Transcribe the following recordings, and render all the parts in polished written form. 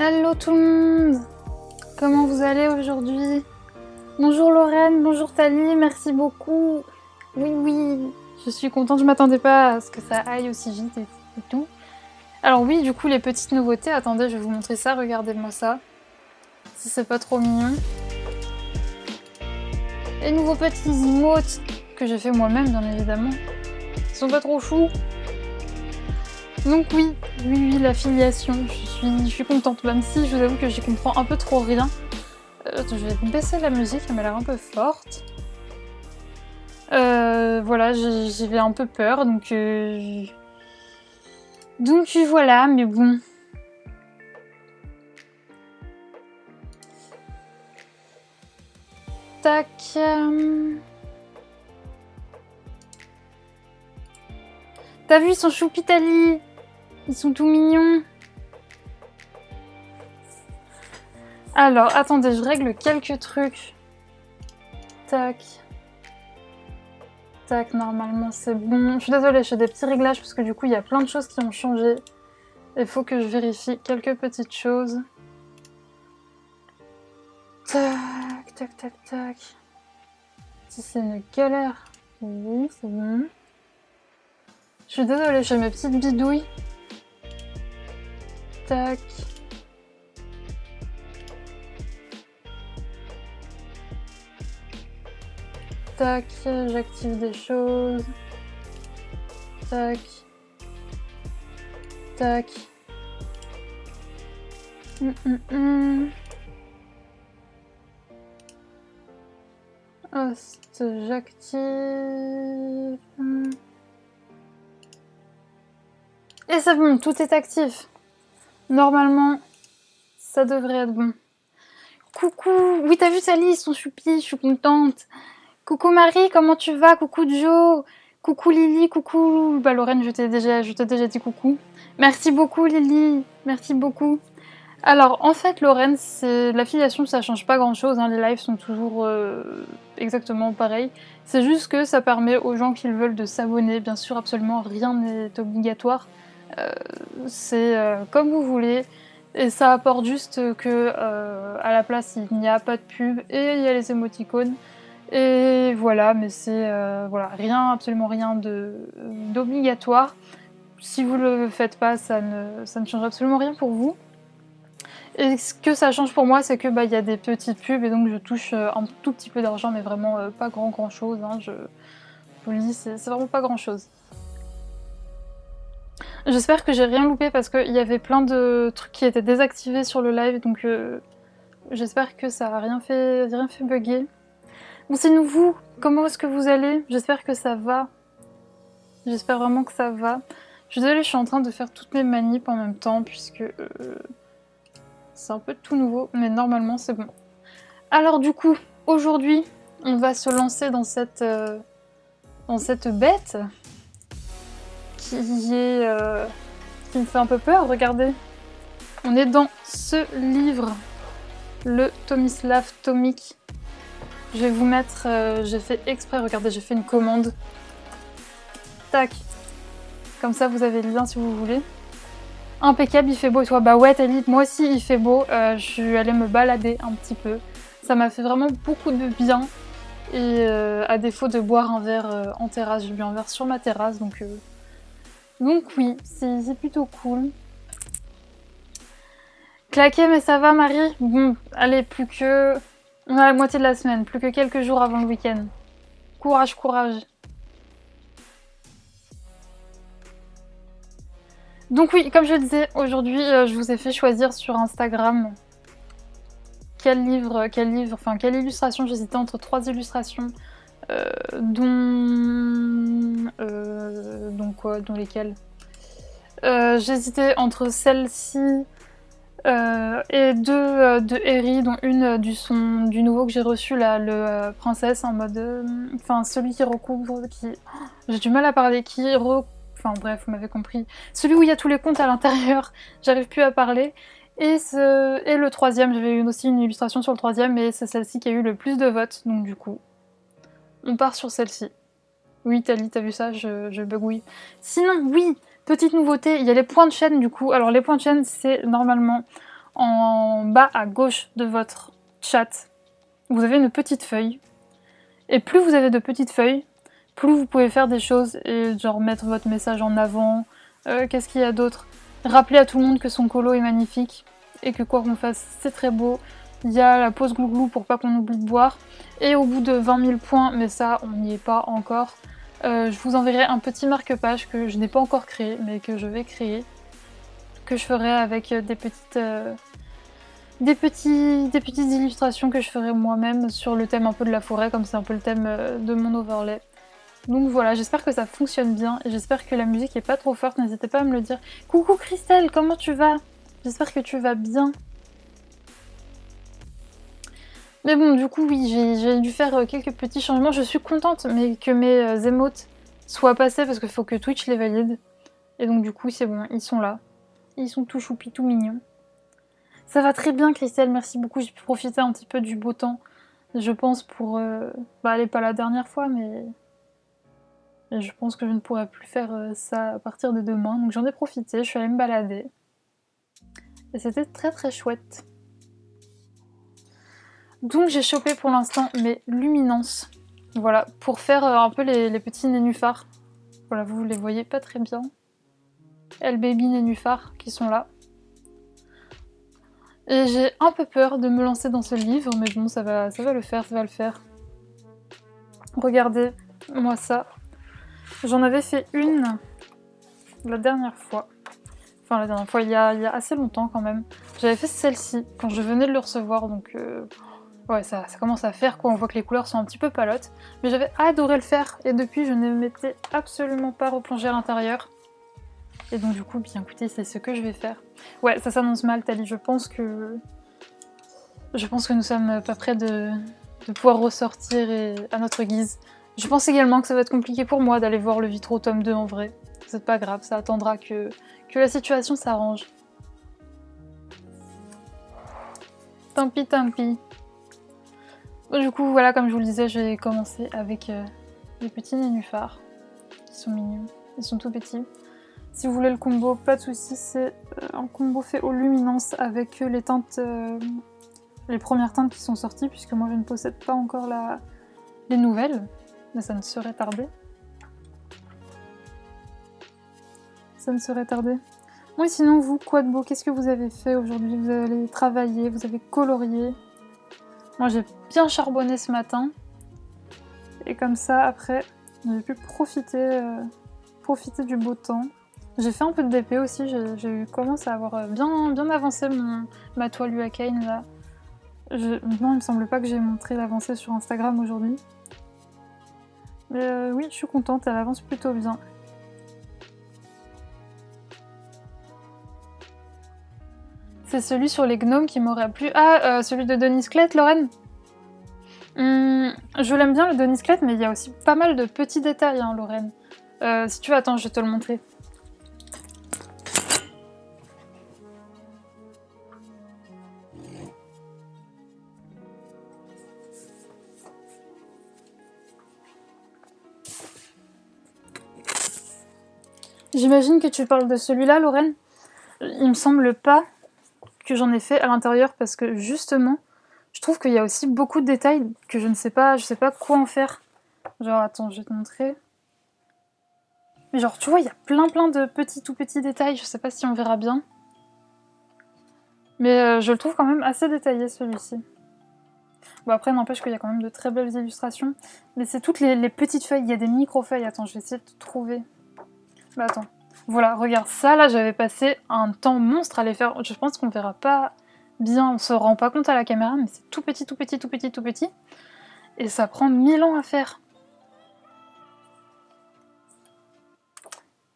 Hello tout le monde. Comment vous allez aujourd'hui? Bonjour Lorraine, bonjour Tali, merci beaucoup. Oui, je suis contente, je m'attendais pas à ce que ça aille aussi vite et tout. Alors oui, du coup, les petites nouveautés, attendez, je vais vous montrer ça, regardez-moi ça. Si c'est pas trop mignon. Les nouveaux petits emotes que j'ai fait moi-même, bien évidemment. Ils sont pas trop choux. Donc oui, l'affiliation, je suis contente, même si je vous avoue que j'y comprends un peu trop rien. Je vais baisser la musique, elle m'a l'air un peu forte. Voilà, j'avais un peu peur, donc voilà, mais bon. Tac. T'as vu, ils sont choupitali. Ils sont tout mignons. Alors, attendez, je règle quelques trucs. Tac. Tac, normalement c'est bon. Je suis désolée, je fais des petits réglages parce que du coup, il y a plein de choses qui ont changé. Il faut que je vérifie quelques petites choses. Tac, tac, tac, tac. Si c'est une galère. Oui, c'est bon. Je suis désolée, je fais mes petites bidouilles. Tac. Tac, j'active des choses. Tac. Tac. Host, j'active. Et c'est bon, tout est actif. Normalement, ça devrait être bon. Coucou, oui t'as vu Sally, ils sont choupis, je suis contente. Coucou Marie, comment tu vas? Coucou Joe. Coucou Lily, coucou... Bah Lorraine, je t'ai déjà dit coucou. Merci beaucoup Lily, merci beaucoup. Alors en fait Lorraine, c'est l'affiliation, ça change pas grand chose, hein. Les lives sont toujours exactement pareils. C'est juste que ça permet aux gens qui le veulent de s'abonner, bien sûr absolument rien n'est obligatoire. C'est comme vous voulez. Et ça apporte juste que à la place il n'y a pas de pub et il y a les émoticônes. Et voilà, mais c'est voilà, rien, absolument rien d'obligatoire. Si vous le faites pas, ça ne change absolument rien pour vous. Et ce que ça change pour moi, c'est que y a des petites pubs et donc je touche un tout petit peu d'argent, mais vraiment pas grand chose. Hein, je vous le dis, c'est vraiment pas grand chose. J'espère que j'ai rien loupé parce qu'il y avait plein de trucs qui étaient désactivés sur le live, donc j'espère que ça a rien fait bugger. Bon, c'est vous, comment est-ce que vous allez? J'espère que ça va. J'espère vraiment que ça va. Je suis désolée, je suis en train de faire toutes mes manips en même temps puisque c'est un peu tout nouveau, mais normalement c'est bon. Alors du coup, aujourd'hui, on va se lancer dans cette bête qui me fait un peu peur, regardez. On est dans ce livre, le Tomislav Tomic. Je vais vous mettre, j'ai fait exprès, regardez, j'ai fait une commande. Tac. Comme ça, vous avez le lien si vous voulez. Impeccable, il fait beau et toi? Bah ouais, Tali, moi aussi il fait beau. Je suis allée me balader un petit peu. Ça m'a fait vraiment beaucoup de bien. Et à défaut de boire un verre en terrasse, j'ai bu un verre sur ma terrasse. Donc oui, c'est plutôt cool. Claqué, mais ça va Marie? Bon, allez, plus que... On a la moitié de la semaine, plus que quelques jours avant le week-end. Courage, courage. Donc oui, comme je le disais, aujourd'hui, je vous ai fait choisir sur Instagram quelle illustration. J'hésitais entre 3 illustrations, dont lesquelles j'hésitais entre celle-ci et deux de Harry, dont une du nouveau que j'ai reçu là, le princesse en mode, celui qui recouvre, j'ai du mal à parler, enfin bref, vous m'avez compris. Celui où il y a tous les contes à l'intérieur, j'arrive plus à parler. Et le troisième, j'avais eu aussi une illustration sur le troisième, et c'est celle-ci qui a eu le plus de votes, donc du coup, on part sur celle-ci. Oui, Tali, t'as vu ça? Je bugouille. Sinon, oui, petite nouveauté, il y a les points de chaîne du coup. Alors les points de chaîne, c'est normalement en bas à gauche de votre chat, vous avez une petite feuille. Et plus vous avez de petites feuilles, plus vous pouvez faire des choses et genre mettre votre message en avant. Qu'est-ce qu'il y a d'autre? Rappeler à tout le monde que son colo est magnifique et que quoi qu'on fasse, c'est très beau. Il y a la pause glouglou pour pas qu'on oublie de boire. Et au bout de 20 000 points, mais ça, on n'y est pas encore, je vous enverrai un petit marque-page que je n'ai pas encore créé, mais que je vais créer. Que je ferai avec des petites illustrations que je ferai moi-même sur le thème un peu de la forêt, comme c'est un peu le thème de mon overlay. Donc voilà, j'espère que ça fonctionne bien et j'espère que la musique est pas trop forte, n'hésitez pas à me le dire. Coucou Christelle, comment tu vas? J'espère que tu vas bien. Mais bon, du coup, oui, j'ai dû faire quelques petits changements. Je suis contente mais que mes émotes soient passées parce qu'il faut que Twitch les valide. Et donc du coup, c'est bon, ils sont là. Ils sont tout choupis, tout mignons. Ça va très bien, Christelle, merci beaucoup. J'ai pu profiter un petit peu du beau temps, je pense, pour... Bah, elle n'est pas la dernière fois, mais je pense que je ne pourrai plus faire ça à partir de demain. Donc j'en ai profité, je suis allée me balader. Et c'était très très chouette. Donc j'ai chopé pour l'instant mes luminances. Voilà, pour faire un peu les petits nénuphars. Voilà, vous les voyez pas très bien. Elle baby nénuphars qui sont là. Et j'ai un peu peur de me lancer dans ce livre, mais bon, ça va le faire, ça va le faire. Regardez, moi ça. J'en avais fait une la dernière fois. Enfin, la dernière fois, il y a assez longtemps quand même. J'avais fait celle-ci quand je venais de le recevoir, donc ouais, ça commence à faire quoi. On voit que les couleurs sont un petit peu palottes. Mais j'avais adoré le faire, et depuis, je ne m'étais absolument pas replongée à l'intérieur. Et donc du coup, bien écoutez, c'est ce que je vais faire. Ouais, ça s'annonce mal, Tali. Je pense que nous sommes pas près de pouvoir ressortir à notre guise. Je pense également que ça va être compliqué pour moi d'aller voir le Vitro tome 2 en vrai. C'est pas grave, ça attendra que la situation s'arrange. Tant pis, tant pis. Du coup, voilà, comme je vous le disais, j'ai commencé avec les petits nénuphars, qui sont mignons. Ils sont tout petits. Si vous voulez le combo, pas de soucis, c'est un combo fait aux luminances avec les teintes, les premières teintes qui sont sorties, puisque moi je ne possède pas encore les nouvelles, mais ça ne serait tardé. Ça ne serait tardé. Oui, sinon vous, quoi de beau? Qu'est-ce que vous avez fait aujourd'hui? Vous avez travaillé, vous avez colorié. Moi j'ai bien charbonné ce matin. Et comme ça, après, j'ai pu profiter du beau temps. J'ai fait un peu de DP aussi, j'ai commencé à avoir bien avancé ma toile Uakane là. Non, il me semble pas que j'ai montré l'avancée sur Instagram aujourd'hui. Mais oui, je suis contente, elle avance plutôt bien. C'est celui sur les gnomes qui m'aurait plu. Ah, celui de Denis Clett, Lorraine. Je l'aime bien le Denis Clett, mais il y a aussi pas mal de petits détails, hein, Lorraine. Si tu veux, attends, je vais te le montrer. J'imagine que tu parles de celui-là, Lorraine. Il me semble pas que j'en ai fait à l'intérieur parce que justement, je trouve qu'il y a aussi beaucoup de détails que je sais pas quoi en faire. Genre, attends, je vais te montrer. Mais genre, tu vois, il y a plein de tout petits détails. Je sais pas si on verra bien. Mais je le trouve quand même assez détaillé, celui-ci. Bon, après, n'empêche qu'il y a quand même de très belles illustrations. Mais c'est toutes les petites feuilles. Il y a des micro-feuilles. Attends, je vais essayer de trouver. Bah, attends. Voilà, regarde ça. Là, j'avais passé un temps monstre à les faire. Je pense qu'on verra pas bien. On se rend pas compte à la caméra, mais c'est tout petit, tout petit, tout petit, tout petit. Et ça prend 1000 ans à faire.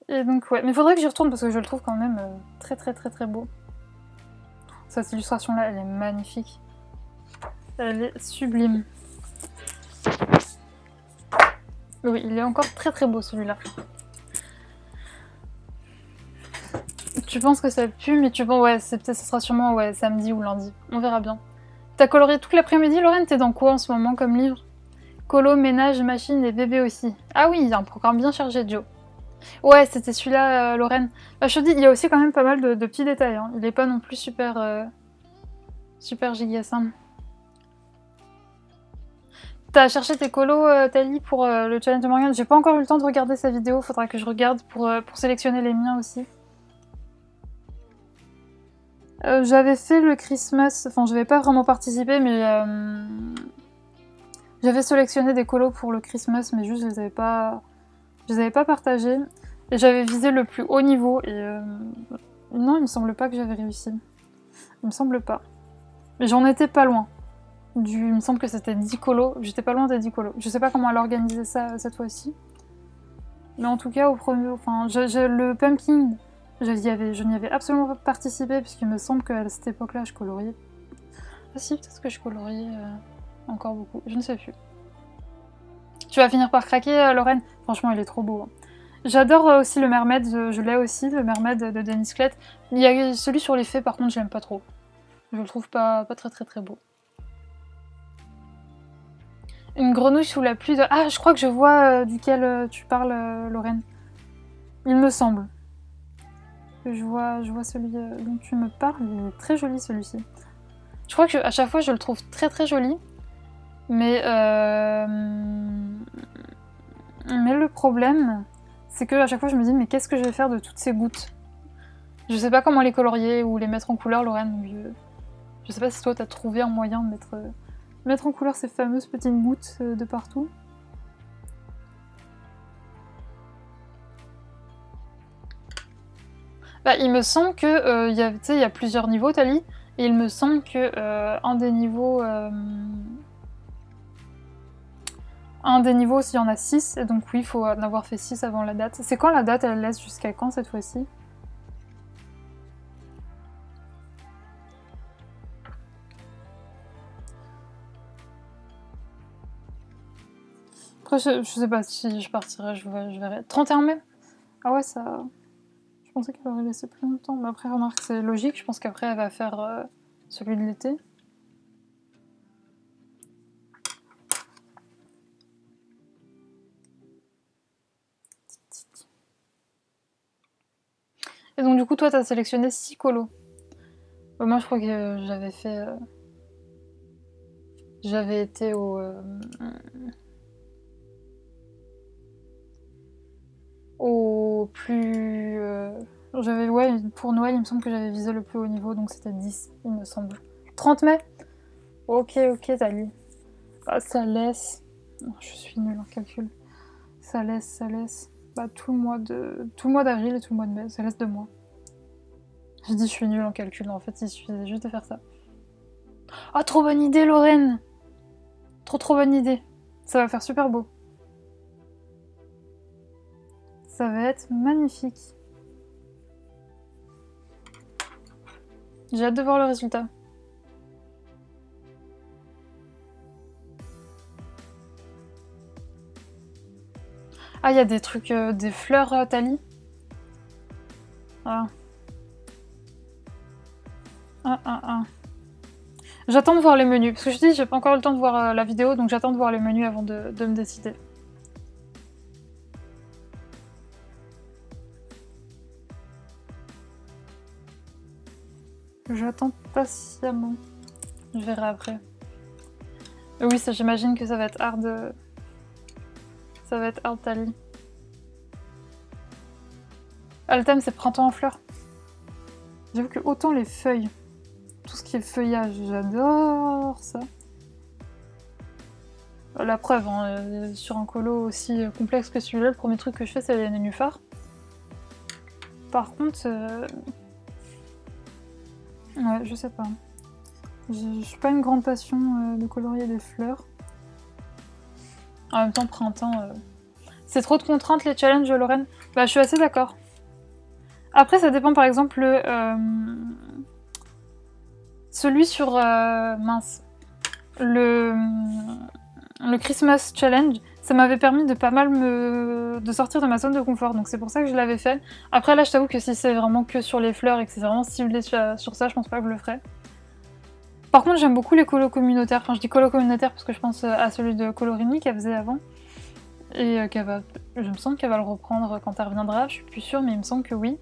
Et donc, ouais. Mais faudrait que j'y retourne parce que je le trouve quand même très beau. Cette illustration-là, elle est magnifique. Elle est sublime. Oui, il est encore très beau celui-là. Tu penses que ça pue, mais tu penses, ouais, ça sera sûrement samedi ou lundi. On verra bien. T'as colorié toute l'après-midi, Lorraine? T'es dans quoi en ce moment comme livre? Colo, ménage, machine et bébé aussi. Ah oui, il y a un programme bien chargé, Joe. Ouais, c'était celui-là, Lorraine. Bah, je te dis, il y a aussi quand même pas mal de petits détails. Hein. Il est pas non plus super Super giga Sam. T'as cherché tes colos, Tali, pour le challenge de Morgane. J'ai pas encore eu le temps de regarder sa vidéo, faudra que je regarde pour sélectionner les miens aussi. J'avais fait le Christmas, enfin j'avais pas vraiment participé, mais j'avais sélectionné des colos pour le Christmas, mais juste je les avais pas partagés. Et j'avais visé le plus haut niveau, et non, il me semble pas que j'avais réussi. Il me semble pas. Mais j'en étais pas loin. Il me semble que c'était 10 colos, j'étais pas loin des 10 colos. Je sais pas comment elle a organisé ça cette fois-ci. Mais en tout cas, au premier, enfin, le pumpkin, je n'y avais absolument pas participé, puisqu'il me semble qu'à cette époque-là, je coloriais. Ah si, peut-être que je coloriais encore beaucoup, je ne sais plus. Tu vas finir par craquer, Lorraine. Franchement, il est trop beau. Hein. J'adore aussi le Mermaid, je l'ai aussi, le Mermaid de Denis Klett. Il y a celui sur les fées, par contre, je l'aime pas trop. Je le trouve pas très beau. Une grenouille sous la pluie de... Ah, je crois que je vois duquel tu parles, Lorraine. Il me semble. Je vois celui dont tu me parles, il est très joli celui-ci. Je crois que à chaque fois je le trouve très joli, mais le problème, c'est que à chaque fois je me dis mais qu'est-ce que je vais faire de toutes ces gouttes? Je sais pas comment les colorier ou les mettre en couleur, Lorraine. Donc je sais pas si toi t'as trouvé un moyen de mettre en couleur ces fameuses petites gouttes de partout. Bah, il me semble que y a plusieurs niveaux, Tali, et il me semble que un des niveaux, s'il y en a 6, et donc oui, il faut en avoir fait 6 avant la date. C'est quand la date? Elle laisse jusqu'à quand cette fois-ci? Après, je sais pas si je partirai, je verrai. 31 mai? Ah ouais, ça... Je pensais qu'elle aurait laissé plus longtemps, mais après, remarque, c'est logique, je pense qu'après, elle va faire celui de l'été. Et donc du coup, toi, t'as sélectionné 6 colos. Moi, je crois que j'avais fait... J'avais été au plus... ouais, pour Noël, il me semble que j'avais visé le plus haut niveau, donc c'était 10, il me semble. 30 mai? Ok, Tali. Ah, ça laisse... Oh, je suis nulle en calcul. Ça laisse... Bah, tout le mois d'avril et tout le mois de mai, ça laisse 2 mois. Je dis je suis nulle en calcul, en fait il suffisait juste de faire ça. Ah, trop bonne idée, Lorraine! Trop bonne idée. Ça va faire super beau. Ça va être magnifique. J'ai hâte de voir le résultat. Ah, il y a des trucs, des fleurs, Tali. Ah. J'attends de voir les menus, parce que je dis, j'ai pas encore eu le temps de voir la vidéo, donc j'attends de voir les menus avant de me décider. J'attends patiemment. Je verrai après. Oui, ça, j'imagine que ça va être hard. Ça va être hard, Tali. Ah, le thème, c'est printemps en fleurs. J'avoue que autant les feuilles, tout ce qui est feuillage, j'adore ça. La preuve, hein, sur un colo aussi complexe que celui-là, le premier truc que je fais, c'est les nénuphars. Par contre... Ouais, je sais pas. Je suis pas une grande passion de colorier des fleurs. En même temps, printemps... C'est trop de contraintes, les challenges, Lorraine. Bah, je suis assez d'accord. Après, ça dépend, par exemple, celui sur... mince. Le Christmas Challenge, ça m'avait permis de pas mal de sortir de ma zone de confort, donc c'est pour ça que je l'avais fait. Après, là, je t'avoue que si c'est vraiment que sur les fleurs et que c'est vraiment ciblé sur ça, je pense pas que je le ferais. Par contre, j'aime beaucoup les colos communautaires. Enfin, je dis colos communautaires parce que je pense à celui de Colorini qu'elle faisait avant. Et je me sens qu'elle va le reprendre quand elle reviendra, je suis plus sûre, mais il me semble que oui.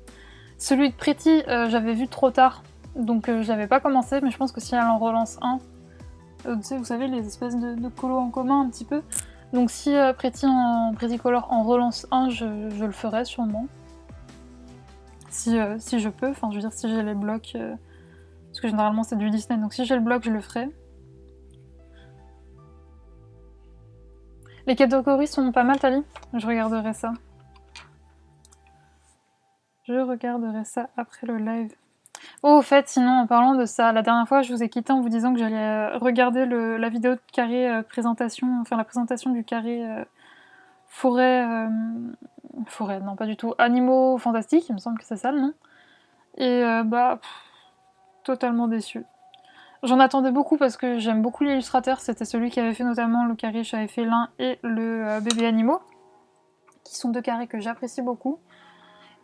Celui de Pretty, j'avais vu trop tard. Donc je l'avais pas commencé, mais je pense que si elle en relance un, tu sais, vous savez, les espèces de colos en commun un petit peu. Donc si Pretty Color en relance un, je le ferai sûrement. Si je peux, enfin je veux dire si j'ai les blocs, parce que généralement c'est du Disney, donc si j'ai le bloc je le ferai. Les catégories sont pas mal, Tali. Je regarderai ça. Je regarderai ça après le live. Oh, au fait, sinon, en parlant de ça, la dernière fois, je vous ai quitté en vous disant que j'allais regarder la vidéo de carré présentation, enfin la présentation du carré forêt... forêt, non, pas du tout. Animaux fantastiques, il me semble que c'est ça le nom. Et totalement déçue. J'en attendais beaucoup parce que j'aime beaucoup l'illustrateur, c'était celui qui avait fait notamment le carré Chat et Félin et le bébé animaux, qui sont deux carrés que j'apprécie beaucoup.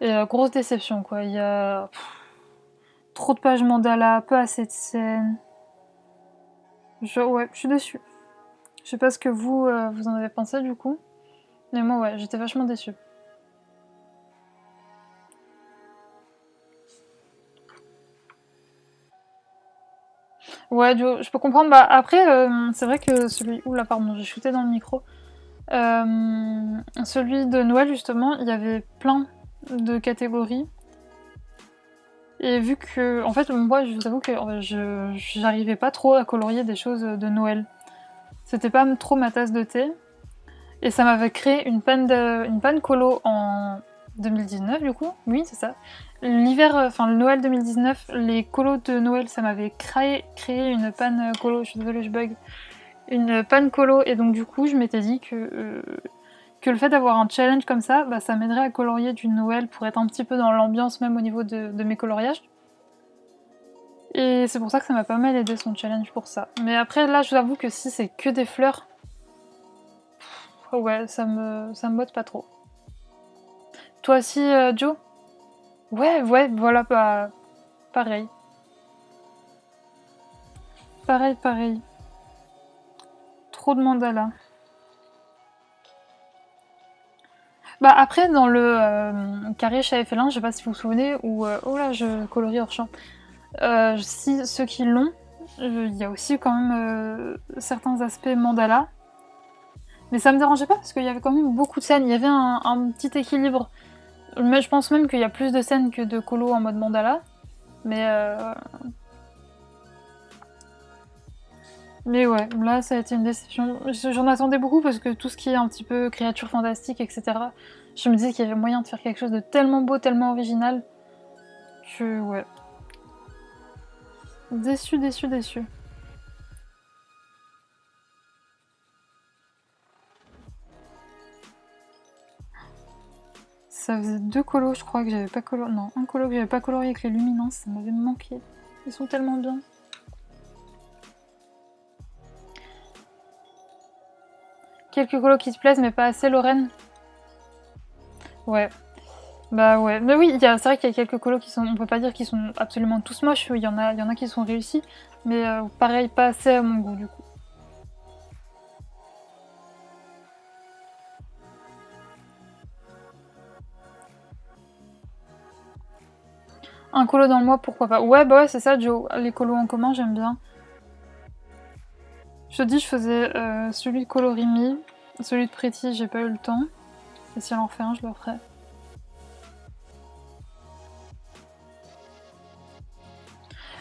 Et grosse déception quoi, il y a trop de pages mandala, pas assez de scènes. Ouais, je suis déçue. Je sais pas ce que vous en avez pensé du coup, mais moi ouais, j'étais vachement déçue. Ouais, je peux comprendre. Bah après, c'est vrai que celui... Oula, pardon, j'ai shooté dans le micro. Celui de Noël, justement, il y avait plein de catégories. Et vu que... En fait, moi, je vous avoue que j'arrivais pas trop à colorier des choses de Noël. C'était pas trop ma tasse de thé. Et ça m'avait créé une panne colo en 2019, du coup. Oui, c'est ça. L'hiver, enfin le Noël 2019, les colos de Noël, ça m'avait créé une panne colo. Je suis désolée, je bug. Une panne colo, et donc du coup, je m'étais dit que le fait d'avoir un challenge comme ça, bah, ça m'aiderait à colorier du Noël pour être un petit peu dans l'ambiance, même au niveau de mes coloriages. Et c'est pour ça que ça m'a pas mal aidé son challenge pour ça. Mais après, là, je vous avoue que si c'est que des fleurs, ouais, ça me botte pas trop. Toi aussi, Joe? Ouais, voilà, bah, pareil. Pareil. Trop de mandala. Bah après, dans le carré chat et félin, je sais pas si vous vous souvenez, ou... oh là, je colorie hors champ. Si ceux qui l'ont, il y a aussi quand même certains aspects mandala. Mais ça me dérangeait pas parce qu'il y avait quand même beaucoup de scènes. Il y avait un petit équilibre. Mais je pense même qu'il y a plus de scènes que de colo en mode mandala. Mais ouais, là ça a été une déception. J'en attendais beaucoup parce que tout ce qui est un petit peu créatures fantastiques, etc., je me disais qu'il y avait moyen de faire quelque chose de tellement beau, tellement original, que ouais. Déçu. Ça faisait 2 colos, je crois, que j'avais pas colorié. Non, un colo que j'avais pas colorié avec les luminances, ça m'avait manqué. Ils sont tellement bien. Quelques colos qui te plaisent, mais pas assez, Lorraine. Ouais. Bah ouais. Mais oui, c'est vrai qu'il y a quelques colos qui sont... On peut pas dire qu'ils sont absolument tous moches. Il y en a qui sont réussis. Mais pareil, pas assez à mon goût, du coup. Un colo dans le mois, pourquoi pas. Ouais, bah ouais, c'est ça, Joe. Les colos en commun, j'aime bien. Je te dis, je faisais celui de Colorimi, celui de Pretty, j'ai pas eu le temps. Et si elle en fait un, je le ferai.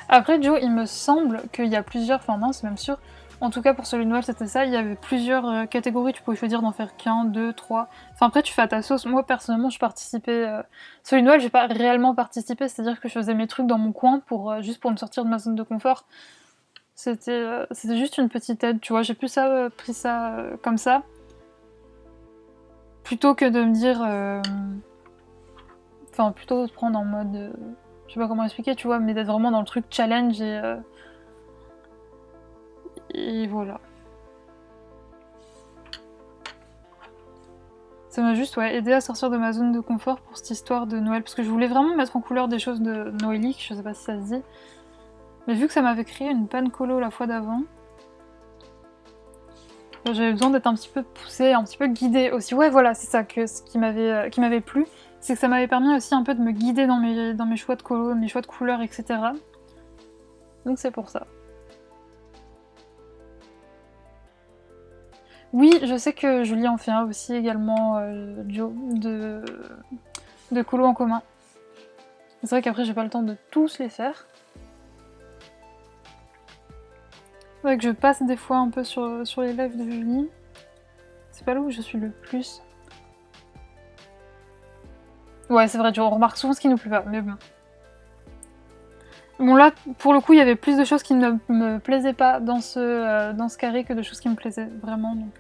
Après, Joe, il me semble qu'il y a plusieurs, enfin non, c'est même sûr, en tout cas pour celui de Noël c'était ça, il y avait plusieurs catégories, tu pouvais choisir d'en faire qu'un, deux, trois. Enfin après tu fais à ta sauce, moi personnellement je participais... Celui de Noël j'ai pas réellement participé, c'est-à-dire que je faisais mes trucs dans mon coin pour juste pour me sortir de ma zone de confort. C'était juste une petite aide, tu vois, j'ai plus pris ça comme ça. Plutôt que de me dire... Enfin plutôt de prendre en mode... Je sais pas comment expliquer, tu vois, mais d'être vraiment dans le truc challenge et voilà. Ça m'a juste aidé à sortir de ma zone de confort pour cette histoire de Noël. Parce que je voulais vraiment mettre en couleur des choses de noéliques, je sais pas si ça se dit. Mais vu que ça m'avait créé une panne colo la fois d'avant, j'avais besoin d'être un petit peu poussée, un petit peu guidée aussi. Ouais voilà, c'est ça ce qui m'avait plu. C'est que ça m'avait permis aussi un peu de me guider dans mes choix de colo, mes choix de couleurs, etc. Donc c'est pour ça. Oui, je sais que Julie en fait un aussi également, Joe, de colo en commun. C'est vrai qu'après j'ai pas le temps de tous les faire. C'est vrai que je passe des fois un peu sur les lives de Julie. C'est pas là où je suis le plus. Ouais, c'est vrai, on remarque souvent ce qui nous plaît pas, mais bon. Bon là, pour le coup, il y avait plus de choses qui ne me plaisaient pas dans ce carré que de choses qui me plaisaient vraiment, donc...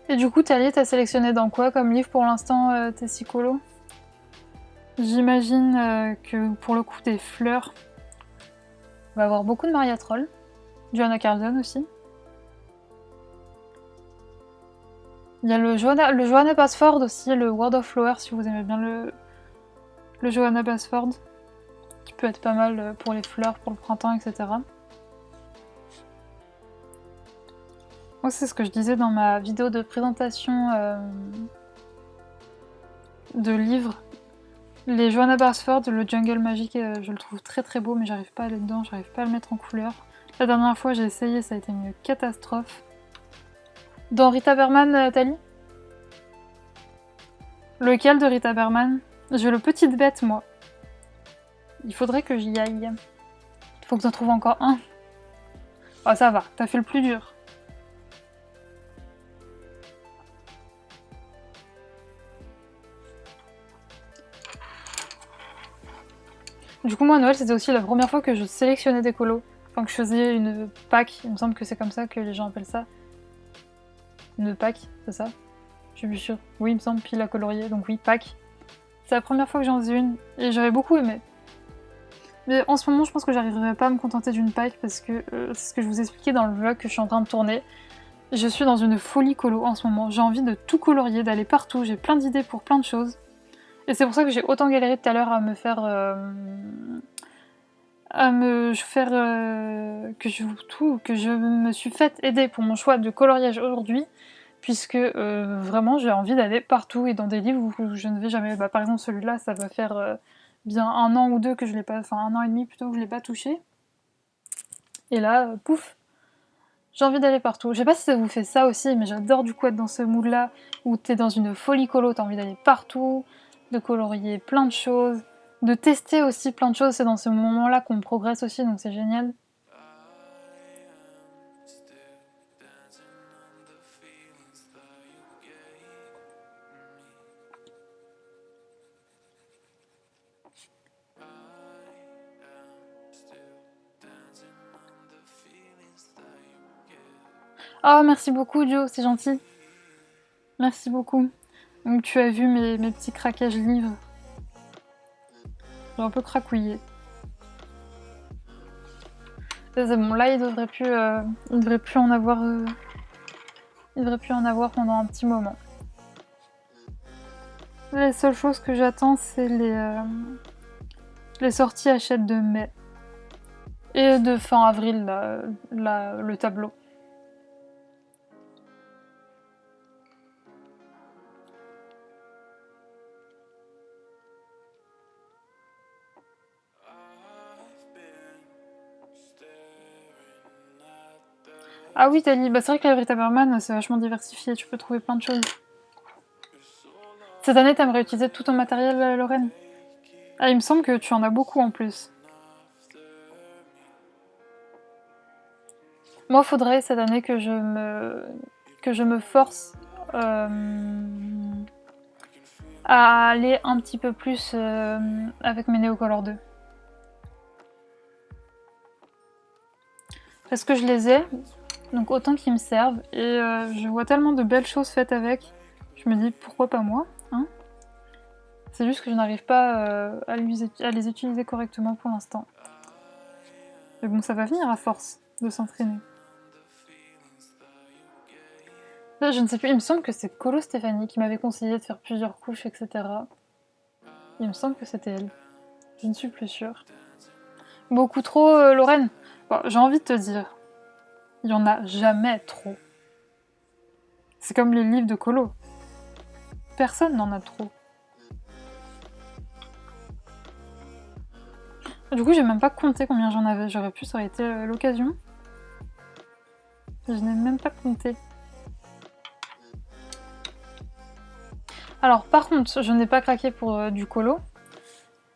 Et du coup, Thalie, t'as sélectionné dans quoi comme livre pour l'instant, tes psycholos? J'imagine que pour le coup des fleurs, on va avoir beaucoup de Maria Troll, Johanna Carlson aussi. Il y a le Johanna Basford aussi, le World of Flowers si vous aimez bien le Johanna Basford, qui peut être pas mal pour les fleurs, pour le printemps, etc. Moi, c'est ce que je disais dans ma vidéo de présentation de livres. Les Johanna Basford, le Jungle Magic, je le trouve très très beau, mais j'arrive pas à aller dedans, j'arrive pas à le mettre en couleur. La dernière fois, j'ai essayé, ça a été une catastrophe. Dans Rita Berman, Thalie? Lequel de Rita Berman? Je veux le Petite Bête, moi. Il faudrait que j'y aille. Faut que t'en trouves encore un. Ah, ça va, t'as fait le plus dur. Du coup, moi, Noël, c'était aussi la première fois que je sélectionnais des colos. Enfin, que je faisais une pack. Il me semble que c'est comme ça que les gens appellent ça. Une pack, c'est ça? Je suis plus sûre. Oui, il me semble, pile à colorier. Donc oui, pack. C'est la première fois que j'en faisais une. Et j'avais beaucoup aimé. Mais en ce moment, je pense que j'arriverai pas à me contenter d'une pack parce que c'est ce que je vous expliquais dans le vlog que je suis en train de tourner. Je suis dans une folie colo en ce moment. J'ai envie de tout colorier, d'aller partout. J'ai plein d'idées pour plein de choses. Et c'est pour ça que j'ai autant galéré tout à l'heure à me faire... que je me suis fait aider pour mon choix de coloriage aujourd'hui. Puisque vraiment j'ai envie d'aller partout et dans des livres où je ne vais jamais. Bah, par exemple celui-là, ça va faire bien 1 an ou 2 que je l'ai pas... Enfin 1 an et demi plutôt que je l'ai pas touché. Et là, pouf, j'ai envie d'aller partout. Je sais pas si ça vous fait ça aussi, mais j'adore du coup être dans ce mood-là, où t'es dans une folie colo, t'as envie d'aller partout, de colorier plein de choses, de tester aussi plein de choses. C'est dans ce moment-là qu'on progresse aussi, donc c'est génial. Oh, merci beaucoup, Joe, c'est gentil. Merci beaucoup. Donc tu as vu mes petits craquages livres. J'ai un peu cracouillé. C'est bon, là il devrait plus en avoir. Il devrait plus en avoir pendant un petit moment. Les seules choses que j'attends, c'est les sorties achètes de mai. Et de fin avril, le tableau. Ah oui, Tali, bah c'est vrai que la Rita Berman, c'est vachement diversifié, tu peux trouver plein de choses. Cette année, t'aimerais utiliser tout ton matériel, Lorraine? Ah, il me semble que tu en as beaucoup en plus. Moi, faudrait cette année que je me force à aller un petit peu plus avec mes Neocolor 2. Parce que je les ai, donc autant qu'ils me servent, et je vois tellement de belles choses faites avec, je me dis pourquoi pas moi, hein? C'est juste que je n'arrive pas à les utiliser correctement pour l'instant. Mais bon, ça va venir à force de s'entraîner. Je ne sais plus, il me semble que c'est Colo Stéphanie qui m'avait conseillé de faire plusieurs couches, etc. Il me semble que c'était elle. Je ne suis plus sûre. Beaucoup trop, Lorraine. Bon, j'ai envie de te dire, il y en a jamais trop. C'est comme les livres de Colo. Personne n'en a trop. Du coup, j'ai même pas compté combien j'en avais. J'aurais pu, ça aurait été l'occasion. Je n'ai même pas compté. Alors, par contre, je n'ai pas craqué pour du Colo.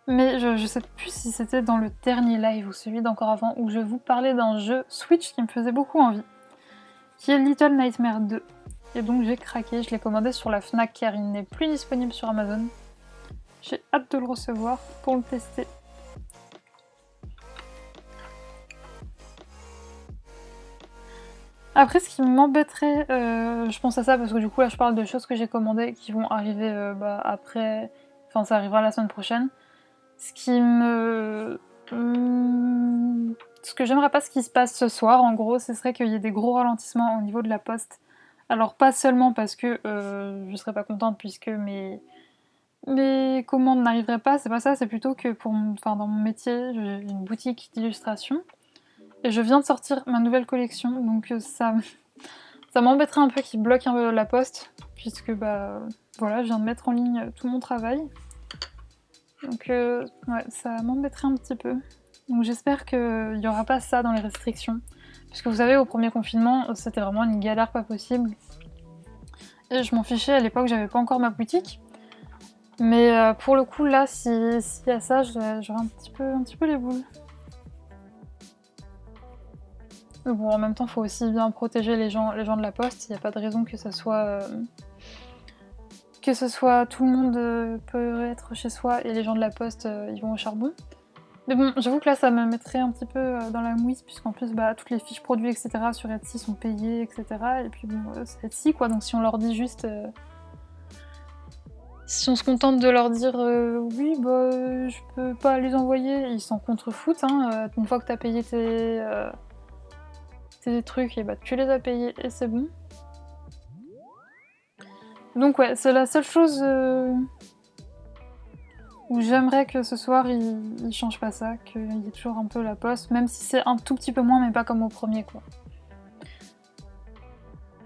Mais je sais plus si c'était dans le dernier live ou celui d'encore avant où je vous parlais d'un jeu Switch qui me faisait beaucoup envie. Qui est Little Nightmares 2. Et donc j'ai craqué, je l'ai commandé sur la Fnac car il n'est plus disponible sur Amazon. J'ai hâte de le recevoir pour le tester. Après, ce qui m'embêterait, je pense à ça parce que du coup là je parle de choses que j'ai commandées qui vont arriver après, enfin ça arrivera la semaine prochaine. Ce qui me... Ce que j'aimerais pas ce qui se passe ce soir, en gros, ce serait qu'il y ait des gros ralentissements au niveau de la poste. Alors pas seulement parce que je serais pas contente puisque mes commandes n'arriveraient pas, c'est pas ça, c'est plutôt que dans mon métier, j'ai une boutique d'illustration. Et je viens de sortir ma nouvelle collection, donc ça m'embêterait un peu qu'ils bloquent un peu la poste, puisque voilà, je viens de mettre en ligne tout mon travail. Donc ouais, ça m'embêterait un petit peu. Donc j'espère qu'il n'y aura pas ça dans les restrictions. Parce que vous savez, au premier confinement, c'était vraiment une galère pas possible. Et je m'en fichais, à l'époque, j'avais pas encore ma boutique. Mais pour le coup, là, s'il y a ça, j'aurai un petit peu les boules. Mais bon, en même temps, il faut aussi bien protéger les gens de la poste. Il n'y a pas de raison que ce soit tout le monde peut être chez soi et les gens de la poste, ils vont au charbon. Mais bon, j'avoue que là, ça me mettrait un petit peu dans la mouise, puisqu'en plus, toutes les fiches produits, etc. sur Etsy sont payées, etc. Et puis bon, c'est Etsy, quoi, donc si on leur dit juste... Si on se contente de leur dire oui, je peux pas les envoyer, ils s'en contrefoutent, hein. Une fois que t'as payé tes trucs, et tu les as payés et c'est bon. Donc ouais, c'est la seule chose où j'aimerais que ce soir ils changent pas ça, qu'il y ait toujours un peu la poste, même si c'est un tout petit peu moins, mais pas comme au premier, quoi.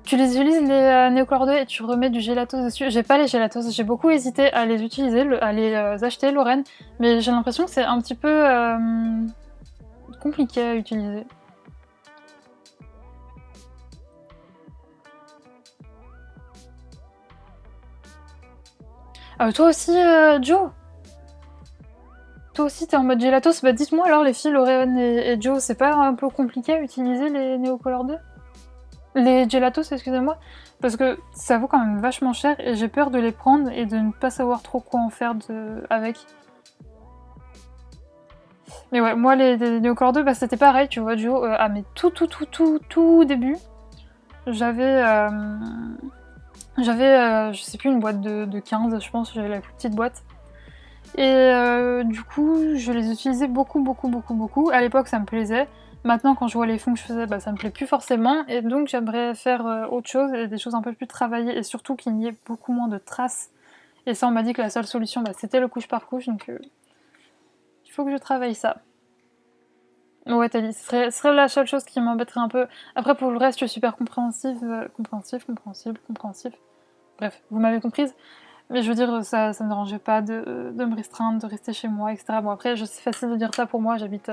Tu les utilises les néocolores et tu remets du gélatos dessus. J'ai pas les gélatos, j'ai beaucoup hésité à les utiliser, à les acheter, Lorraine, mais j'ai l'impression que c'est un petit peu compliqué à utiliser. Toi aussi, Joe? Toi aussi t'es en mode gelatos? Bah dites-moi alors les filles, Lorraine et Joe, c'est pas un peu compliqué à utiliser les néocolores 2? Les gelatos, excusez-moi, parce que ça vaut quand même vachement cher et j'ai peur de les prendre et de ne pas savoir trop quoi en faire avec. Mais ouais, moi les néocolores 2, c'était pareil, tu vois, Joe, mais tout début, j'avais, je sais plus, une boîte de 15, je pense, j'avais la plus petite boîte. Et du coup, je les utilisais beaucoup. À l'époque, ça me plaisait. Maintenant, quand je vois les fonds que je faisais, ça me plaît plus forcément. Et donc, j'aimerais faire autre chose, et des choses un peu plus travaillées, et surtout qu'il y ait beaucoup moins de traces. Et ça, on m'a dit que la seule solution, c'était le couche par couche, donc il faut que je travaille ça. Ouais, Thalie, ce serait la seule chose qui m'embêterait un peu. Après, pour le reste, je suis super compréhensif. Bref, vous m'avez comprise. Mais je veux dire, ça me dérangeait pas de me restreindre, de rester chez moi, etc. Bon, après, c'est facile de dire ça pour moi, j'habite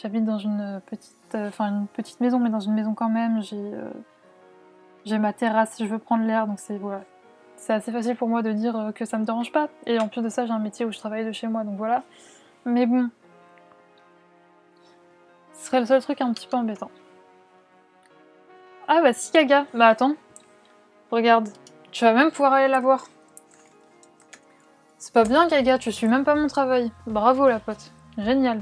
dans une petite maison, mais dans une maison quand même. J'ai ma terrasse si je veux prendre l'air, donc voilà. C'est assez facile pour moi de dire que ça me dérange pas. Et en plus de ça, j'ai un métier où je travaille de chez moi, donc voilà. Mais bon, ce serait le seul truc un petit peu embêtant. Ah si, Gaga, attends, regarde, tu vas même pouvoir aller la voir. C'est pas bien, Gaga, tu suis même pas mon travail. Bravo, la pote. Génial.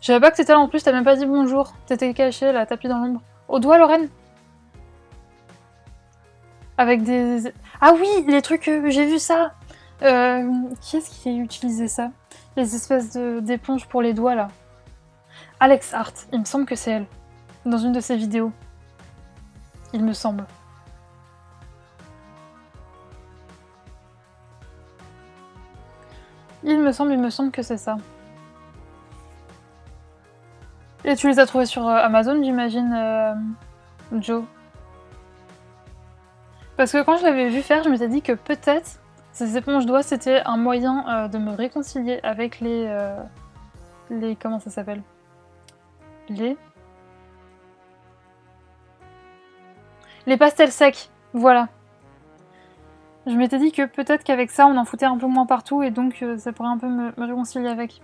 Je savais pas que t'étais là en plus, t'as même pas dit bonjour. T'étais cachée, là, tapis dans l'ombre. Au doigt, Lorraine? Avec des... Ah oui, les trucs, j'ai vu ça. Qui est-ce qui a utilisé ça? Les espèces d'éponges pour les doigts, là. Alex Hart, il me semble que c'est elle. Dans une de ses vidéos. Il me semble. il me semble que c'est ça. Et tu les as trouvés sur Amazon, j'imagine, Joe? Parce que quand je l'avais vu faire, je m'étais dit que peut-être ces éponges doigts c'était un moyen de me réconcilier avec les comment ça s'appelle? Les pastels secs, voilà. Je m'étais dit que peut-être qu'avec ça on en foutait un peu moins partout et donc ça pourrait un peu me réconcilier avec.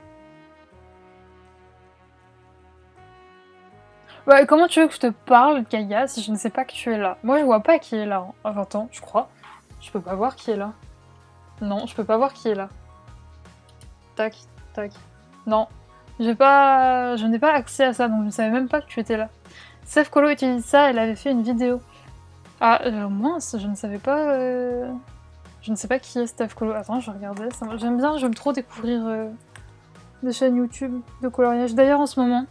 Ouais, comment tu veux que je te parle, Gaïa, si je ne sais pas que tu es là? Moi je vois pas qui est là, hein. Enfin, attends, je crois. Je peux pas voir qui est là. Non, je peux pas voir qui est là. Tac, tac. Non, je n'ai pas accès à ça, donc je ne savais même pas que tu étais là. Sef Colo utilise ça, elle avait fait une vidéo. Ah, mince, je ne savais pas... Je ne sais pas qui est Steph Colo. Attends, je regardais. J'aime trop découvrir des chaînes YouTube de coloriage. D'ailleurs, en ce moment,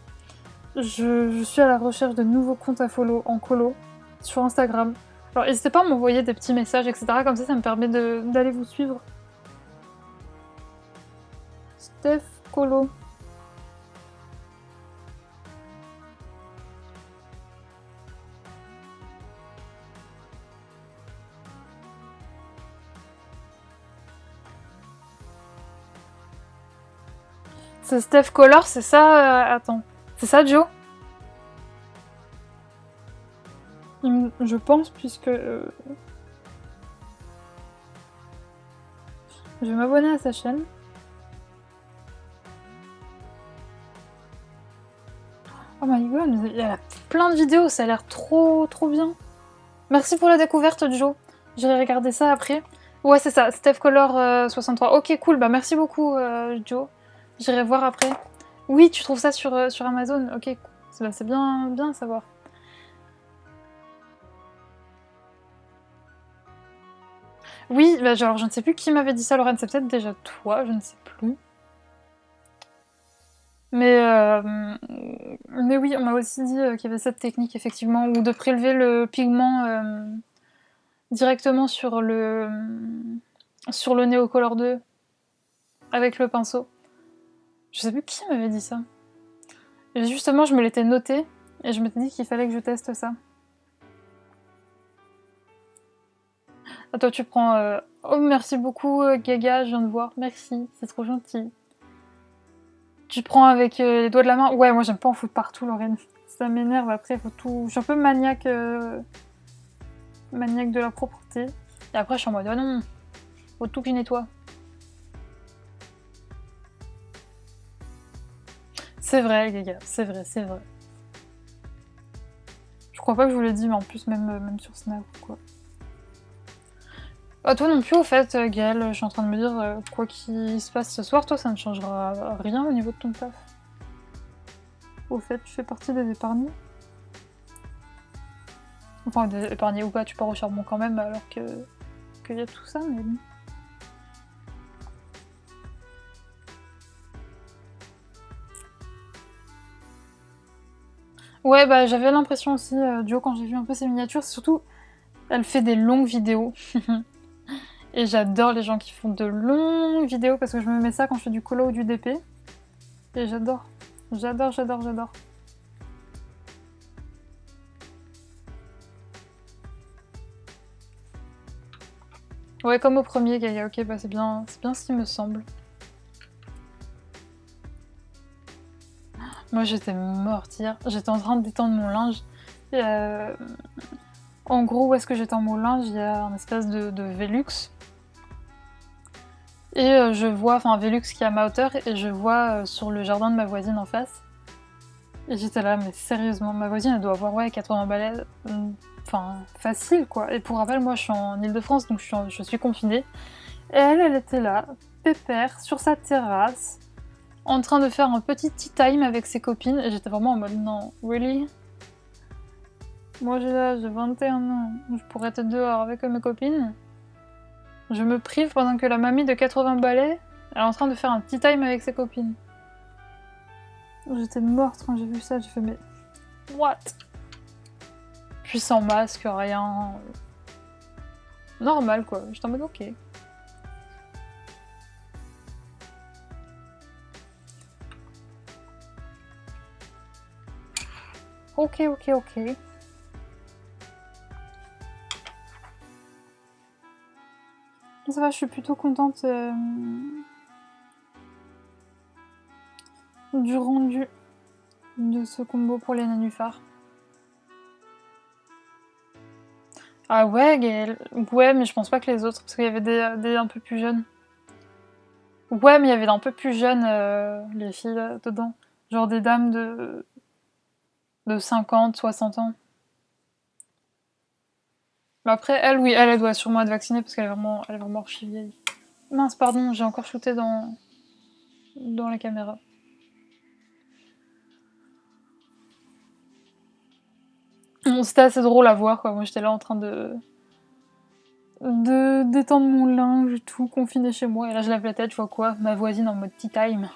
je suis à la recherche de nouveaux comptes à follow en colo sur Instagram. Alors, n'hésitez pas à m'envoyer des petits messages, etc. Comme ça me permet d'aller vous suivre. Steph Colo. C'est Steph Color, c'est ça attends. C'est ça, Joe? Je pense, puisque... Je vais m'abonner à sa chaîne. Oh my god, il y a plein de vidéos, ça a l'air trop bien. Merci pour la découverte, Joe. J'irai regarder ça après. Ouais, c'est ça, Steph Color 63. Ok, cool, bah merci beaucoup, Joe. J'irai voir après. Oui, tu trouves ça sur Amazon. Ok, c'est bien à savoir. Oui, bah, alors je ne sais plus qui m'avait dit ça, Lorraine, c'est peut-être déjà toi, je ne sais plus. Mais oui, on m'a aussi dit qu'il y avait cette technique, effectivement, ou de prélever le pigment directement sur le Neocolor 2 avec le pinceau. Je sais plus qui m'avait dit ça. Et justement, je me l'étais noté et je m'étais dit qu'il fallait que je teste ça. Ah, toi, tu prends... Oh, merci beaucoup, Gaga, je viens de voir. Merci, c'est trop gentil. Tu prends avec les doigts de la main? Ouais, moi, j'aime pas en foutre partout, Lorraine. Ça m'énerve, après, faut tout... Je suis un peu maniaque de la propreté. Et après, je suis en mode, oh non, faut tout que je nettoie. C'est vrai, Gaga, c'est vrai. Je crois pas que je vous l'ai dit, mais en plus, même sur Snap, quoi. Ah, toi non plus, au fait, Gaëlle, je suis en train de me dire, quoi qu'il se passe ce soir, toi, ça ne changera rien au niveau de ton taf. Au fait, tu fais partie des épargnés. Enfin, des épargnés ou pas, tu pars au charbon quand même, alors qu'il y a tout ça, mais bon. Ouais, bah j'avais l'impression aussi, Joe, quand j'ai vu un peu ses miniatures, surtout, elle fait des longues vidéos. Et j'adore les gens qui font de longues vidéos, parce que je me mets ça quand je fais du colo ou du DP. Et j'adore. J'adore. Ouais, comme au premier, Gaïa, ok, bah c'est bien ce qui me semble. Moi, j'étais morte hier. J'étais en train de détendre mon linge. Et, en gros, où est-ce que j'étends mon linge? Il y a un espèce de Velux. Et je vois, enfin un Velux qui est à ma hauteur, et je vois sur le jardin de ma voisine en face. Et j'étais là, mais sérieusement, ma voisine, elle doit avoir, ouais, 80 balais. Enfin, facile, quoi. Et pour rappel, moi, je suis en Ile-de-France, donc je suis confinée. Et elle était là, pépère, sur sa terrasse, en train de faire un petit tea time avec ses copines, et j'étais vraiment en mode, non, really? Moi, j'ai 21 ans, je pourrais être dehors avec mes copines. Je me prive pendant que la mamie de 80 balais elle est en train de faire un tea time avec ses copines. J'étais morte quand j'ai vu ça, j'ai fait mais... What? Puis sans masque, rien... Normal quoi, j'étais en mode ok. Ok, ok, ok. Ça va, je suis plutôt contente du rendu de ce combo pour les nénuphars. Ah ouais, Gaël. Ouais, mais je pense pas que les autres, parce qu'il y avait des un peu plus jeunes. Ouais, mais il y avait un peu plus jeunes, les filles dedans. Genre des dames de 50, 60 ans. Mais après, elle, oui, elle doit sûrement être vaccinée parce elle est vraiment archi vieille. Mince, pardon, j'ai encore shooté dans la caméra. Bon, c'était assez drôle à voir, quoi. Moi, j'étais là en train de détendre mon linge et tout, confiné chez moi. Et là, je lève la tête, je vois quoi? Ma voisine en mode tea time.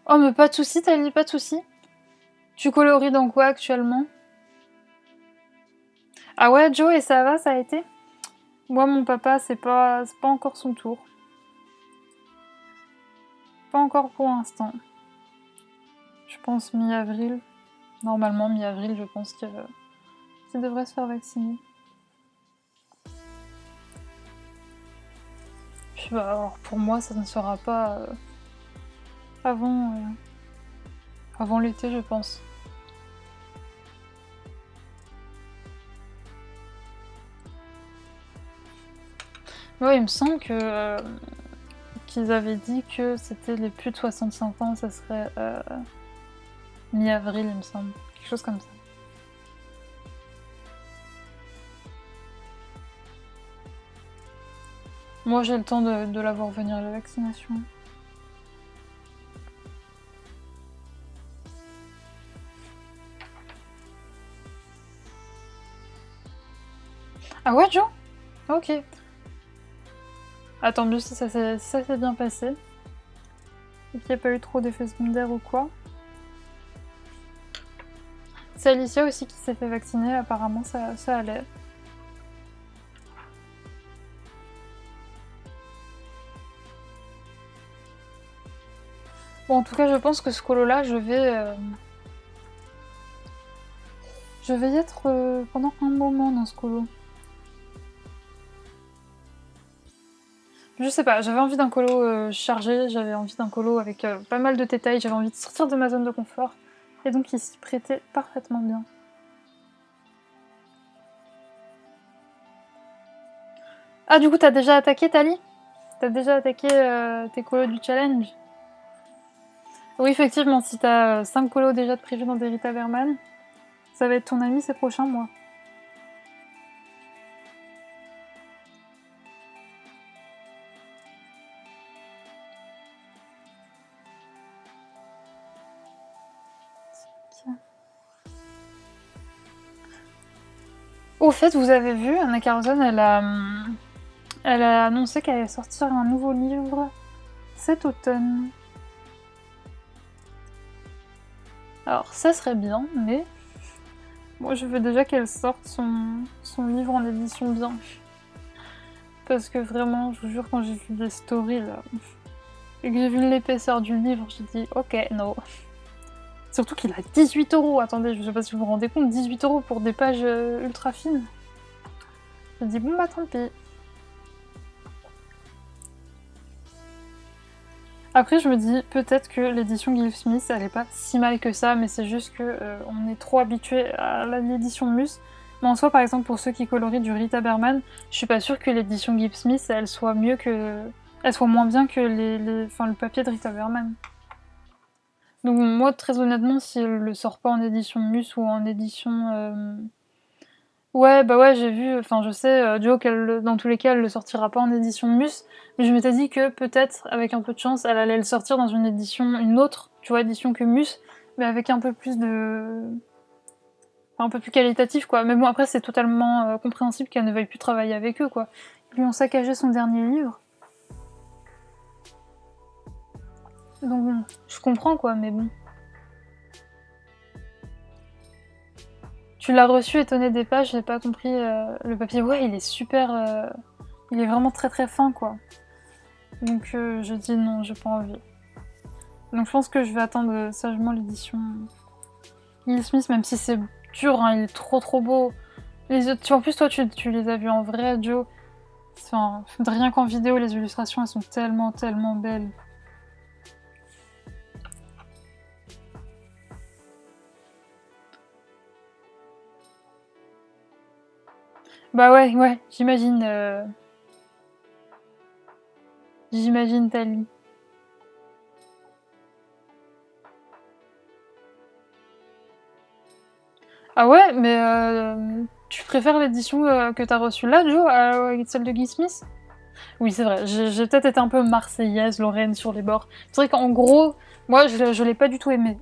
Oh, mais pas de soucis, Tali, pas de soucis. Tu coloris dans quoi actuellement? Ah ouais, Joe, et ça va, ça a été? Moi, mon papa, c'est pas encore son tour. Pas encore pour l'instant. Je pense mi-avril. Normalement, mi-avril, je pense qu'il devrait se faire vacciner. Puis bah, alors pour moi, ça ne sera pas avant, avant l'été, je pense. Ouais, il me semble que qu'ils avaient dit que c'était les plus de 65 ans, ça serait mi-avril, il me semble. Quelque chose comme ça. Moi, j'ai le temps de la voir venir, la vaccination. Ah ouais, Joe? Ok. Attends, mieux si ça s'est bien passé. Et qu'il n'y a pas eu trop d'effets secondaires ou quoi. C'est Alicia aussi qui s'est fait vacciner, apparemment ça allait. Bon, en tout cas, je pense que ce colo-là, je vais y être pendant un moment dans ce colo. Je sais pas, j'avais envie d'un colo chargé, j'avais envie d'un colo avec pas mal de détails, j'avais envie de sortir de ma zone de confort. Et donc il s'y prêtait parfaitement bien. Ah, du coup, t'as déjà attaqué Tali? T'as déjà attaqué tes colos du challenge? Oui, effectivement, si t'as 5 colos déjà de prévus dans des Rita Berman, ça va être ton ami ces prochains mois. Au fait, vous avez vu, Anna Carlson, elle a annoncé qu'elle allait sortir un nouveau livre cet automne. Alors, ça serait bien, mais moi je veux déjà qu'elle sorte son livre en édition bien. Parce que vraiment, je vous jure, quand j'ai vu des stories là, et que j'ai vu l'épaisseur du livre, j'ai dit ok, non. Surtout qu'il a 18 €. Attendez, je sais pas si vous vous rendez compte, 18 € pour des pages ultra fines. J'ai dit bon bah tant pis. Après, je me dis peut-être que l'édition Gill Smith, elle est pas si mal que ça, mais c'est juste que on est trop habitué à l'édition Mus. Mais en soi, par exemple, pour ceux qui colorient du Rita Berman, je suis pas sûre que l'édition Gill Smith, elle soit mieux que, elle soit moins bien que enfin, le papier de Rita Berman. Donc moi, très honnêtement, si elle le sort pas en édition Mus ou en édition ouais, bah ouais, j'ai vu, enfin je sais, Joe, dans tous les cas, elle le sortira pas en édition Mus, mais je m'étais dit que peut-être, avec un peu de chance, elle allait le sortir dans une édition, une autre, tu vois, édition que Mus, mais avec un peu plus de... Enfin, un peu plus qualitatif, quoi. Mais bon, après, c'est totalement compréhensible qu'elle ne veuille plus travailler avec eux, quoi. Ils lui ont saccagé son dernier livre. Donc bon, je comprends, quoi, mais bon. Tu l'as reçu étonné des pages, j'ai pas compris le papier. Ouais, il est super... il est vraiment très très fin, quoi. Donc je dis non, j'ai pas envie. Donc je pense que je vais attendre sagement l'édition Will Smith, même si c'est dur, hein, il est trop trop beau. Les autres, en plus toi tu les as vus en vrai, Joe. Enfin, rien qu'en vidéo, les illustrations elles sont tellement tellement belles. Bah ouais, j'imagine. J'imagine Tali. Ah ouais, mais tu préfères l'édition que t'as reçue là, Joe, à celle de Guy Smith? Oui, c'est vrai, j'ai peut-être été un peu marseillaise, Lorraine sur les bords. C'est vrai qu'en gros, moi je l'ai pas du tout aimé,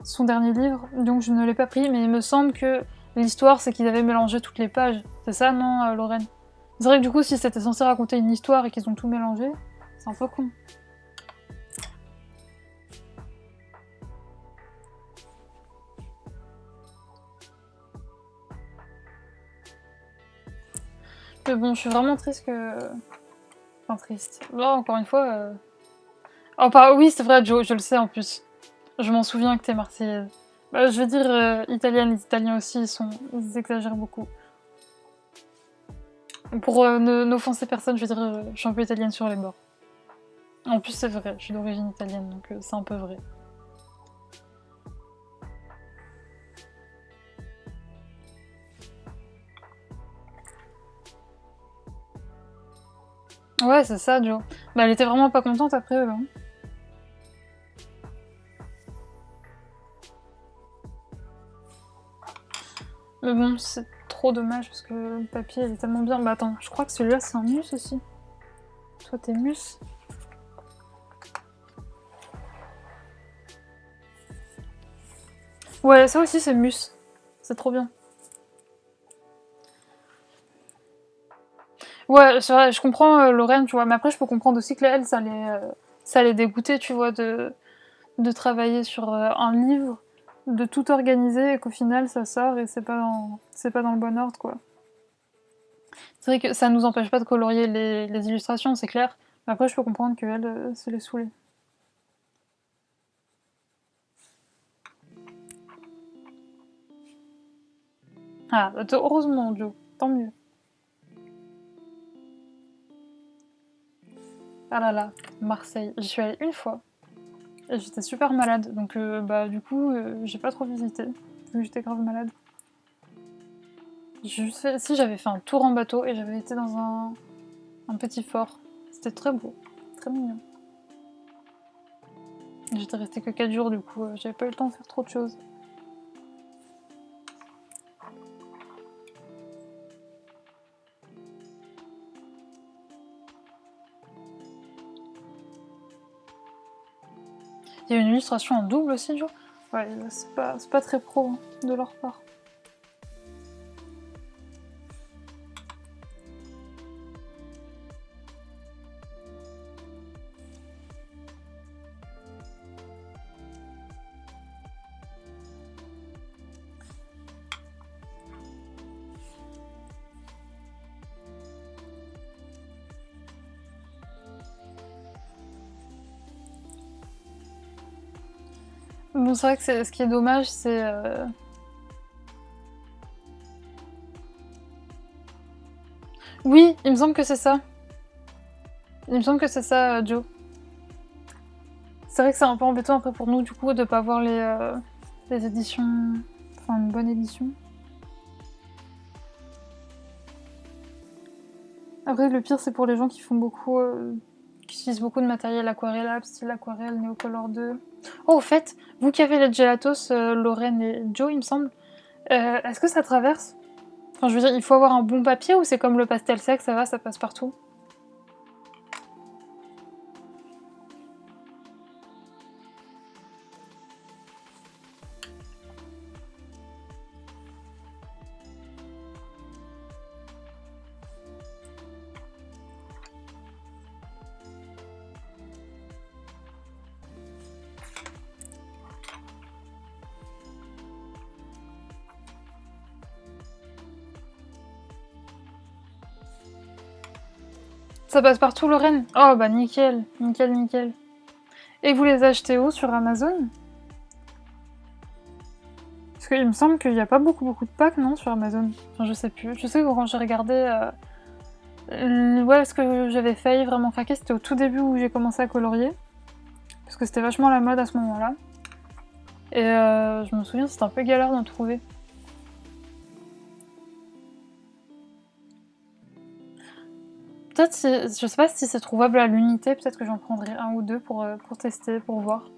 son dernier livre, donc je ne l'ai pas pris, mais il me semble que l'histoire c'est qu'ils avaient mélangé toutes les pages. C'est ça, non, Lorraine? C'est vrai que du coup, si c'était censé raconter une histoire et qu'ils ont tout mélangé, c'est un peu con. Mais bon, je suis vraiment triste que... Enfin, triste. Là, encore une fois... Oh, oui, c'est vrai, Joe, je le sais en plus. Je m'en souviens que t'es marseillaise. Bah, je veux dire, italienne, les Italiens aussi, ils exagèrent beaucoup. Pour n'offenser personne, je veux dire, je suis un peu italienne sur les bords. En plus, c'est vrai, je suis d'origine italienne, donc c'est un peu vrai. Ouais, c'est ça, Joe. Bah, elle était vraiment pas contente après eux, hein. Mais bon, c'est trop dommage parce que le papier il est tellement bien. Bah attends, je crois que celui-là c'est un mus aussi. Toi t'es mus. Ouais, ça aussi c'est mus. C'est trop bien. Ouais, c'est vrai, je comprends Lorraine, tu vois. Mais après, je peux comprendre aussi que elle, ça les dégoûtait, tu vois, de travailler sur un livre, de tout organiser et qu'au final ça sort et c'est pas dans le bon ordre, quoi. C'est vrai que ça nous empêche pas de colorier les illustrations, c'est clair. Mais après, je peux comprendre qu'elle se les saoulait. Ah, heureusement, Joe. Tant mieux. Ah là là, Marseille. J'y suis allée une fois. Et j'étais super malade. Donc, bah, du coup, j'ai pas trop visité. Vu que j'étais grave malade. Si, j'avais fait un tour en bateau et j'avais été dans un petit fort. C'était très beau. Très mignon. J'étais restée que 4 jours, du coup, j'avais pas eu le temps de faire trop de choses. Il y a une illustration en double aussi, Joe. Ouais, c'est pas très pro hein, de leur part. Bon, c'est vrai que ce qui est dommage, c'est... Oui, il me semble que c'est ça. Il me semble que c'est ça, Joe. C'est vrai que c'est un peu embêtant après pour nous, du coup, de pas voir les éditions... Enfin, une bonne édition. Après, le pire, c'est pour les gens qui font beaucoup... qui utilisent beaucoup de matériel aquarellable, style aquarelle, Neocolor 2. Oh, au fait, vous qui avez les gelatos, Lorraine et Joe, il me semble, est-ce que ça traverse? Enfin, je veux dire, il faut avoir un bon papier ou c'est comme le pastel sec, ça va, ça passe partout? Ça passe partout, Lorraine? Oh bah nickel, nickel, nickel. Et vous les achetez où? Sur Amazon? Parce qu'il me semble qu'il n'y a pas beaucoup de packs, non, sur Amazon? Enfin, je sais plus. Je sais que quand j'ai regardé... ouais, ce que j'avais failli vraiment craquer, c'était au tout début où j'ai commencé à colorier. Parce que c'était vachement la mode à ce moment-là. Et je me souviens, c'était un peu galère d'en trouver. Peut-être, je sais pas si c'est trouvable à l'unité, peut-être que j'en prendrai un ou deux pour tester, pour voir.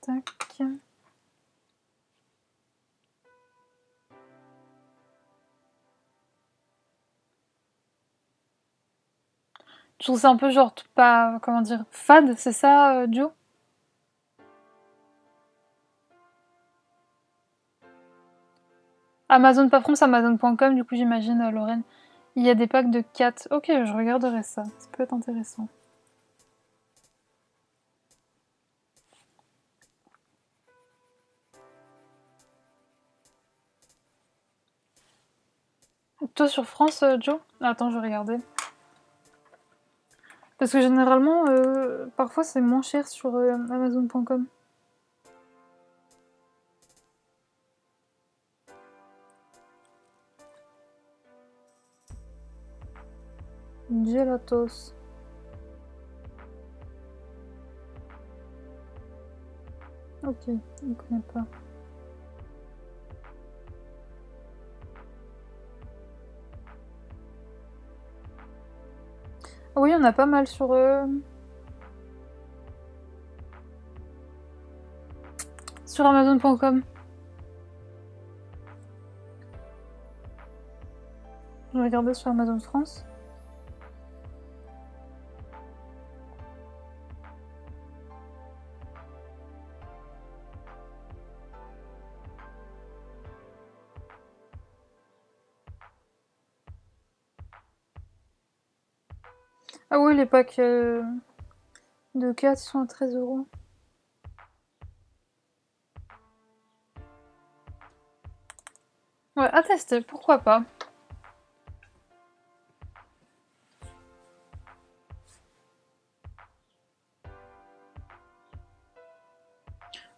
Tac. Je trouve ça un peu genre pas, comment dire, fade, c'est ça, Joe? Amazon pas France, Amazon.com, du coup j'imagine, Lorraine. Il y a des packs de 4. Ok, je regarderai ça, ça peut être intéressant. Toi sur France, Joe? Attends, je vais regarder. Parce que généralement, parfois c'est moins cher sur Amazon.com. Gelatos. Ok, il connaît pas. Ah oui, on a pas mal sur Amazon.com. Je vais regarder sur Amazon France. Ah oui, les packs de 4 sont à 13 €. Ouais, à tester, pourquoi pas.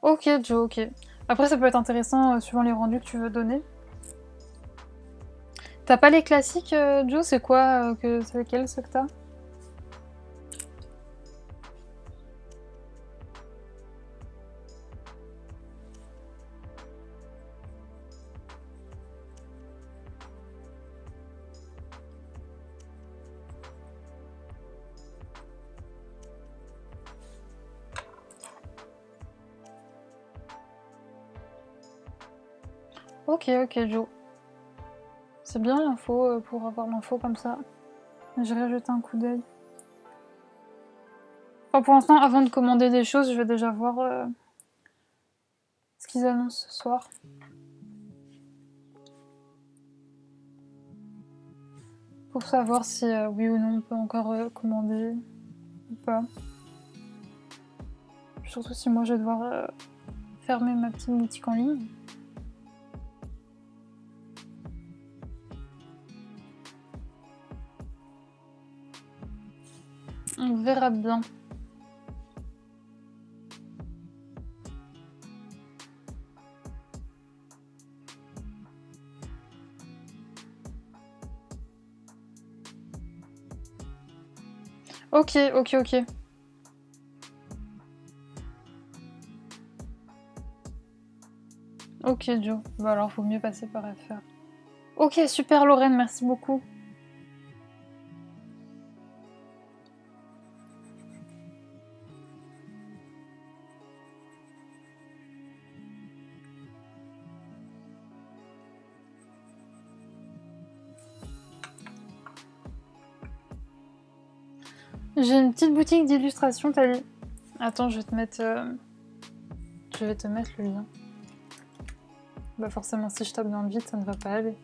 Ok, Joe, ok. Après, ça peut être intéressant suivant les rendus que tu veux donner. T'as pas les classiques, Joe? C'est quoi c'est lesquels ceux que t'as? Ok, ok, Joe. C'est bien l'info pour avoir l'info comme ça. J'irai jeter un coup d'œil. Enfin, pour l'instant, avant de commander des choses, je vais déjà voir ce qu'ils annoncent ce soir. Pour savoir si oui ou non on peut encore commander ou pas. Surtout si moi je vais devoir fermer ma petite boutique en ligne. On verra bien. Ok, ok, ok. Ok, Joe. Bah alors, faut mieux passer par FR. Ok, super, Lorraine, merci beaucoup. J'ai une petite boutique d'illustration, Tali. Attends, je vais te mettre... Je vais te mettre le lien. Bah forcément, si je tape dans le vide, ça ne va pas aller.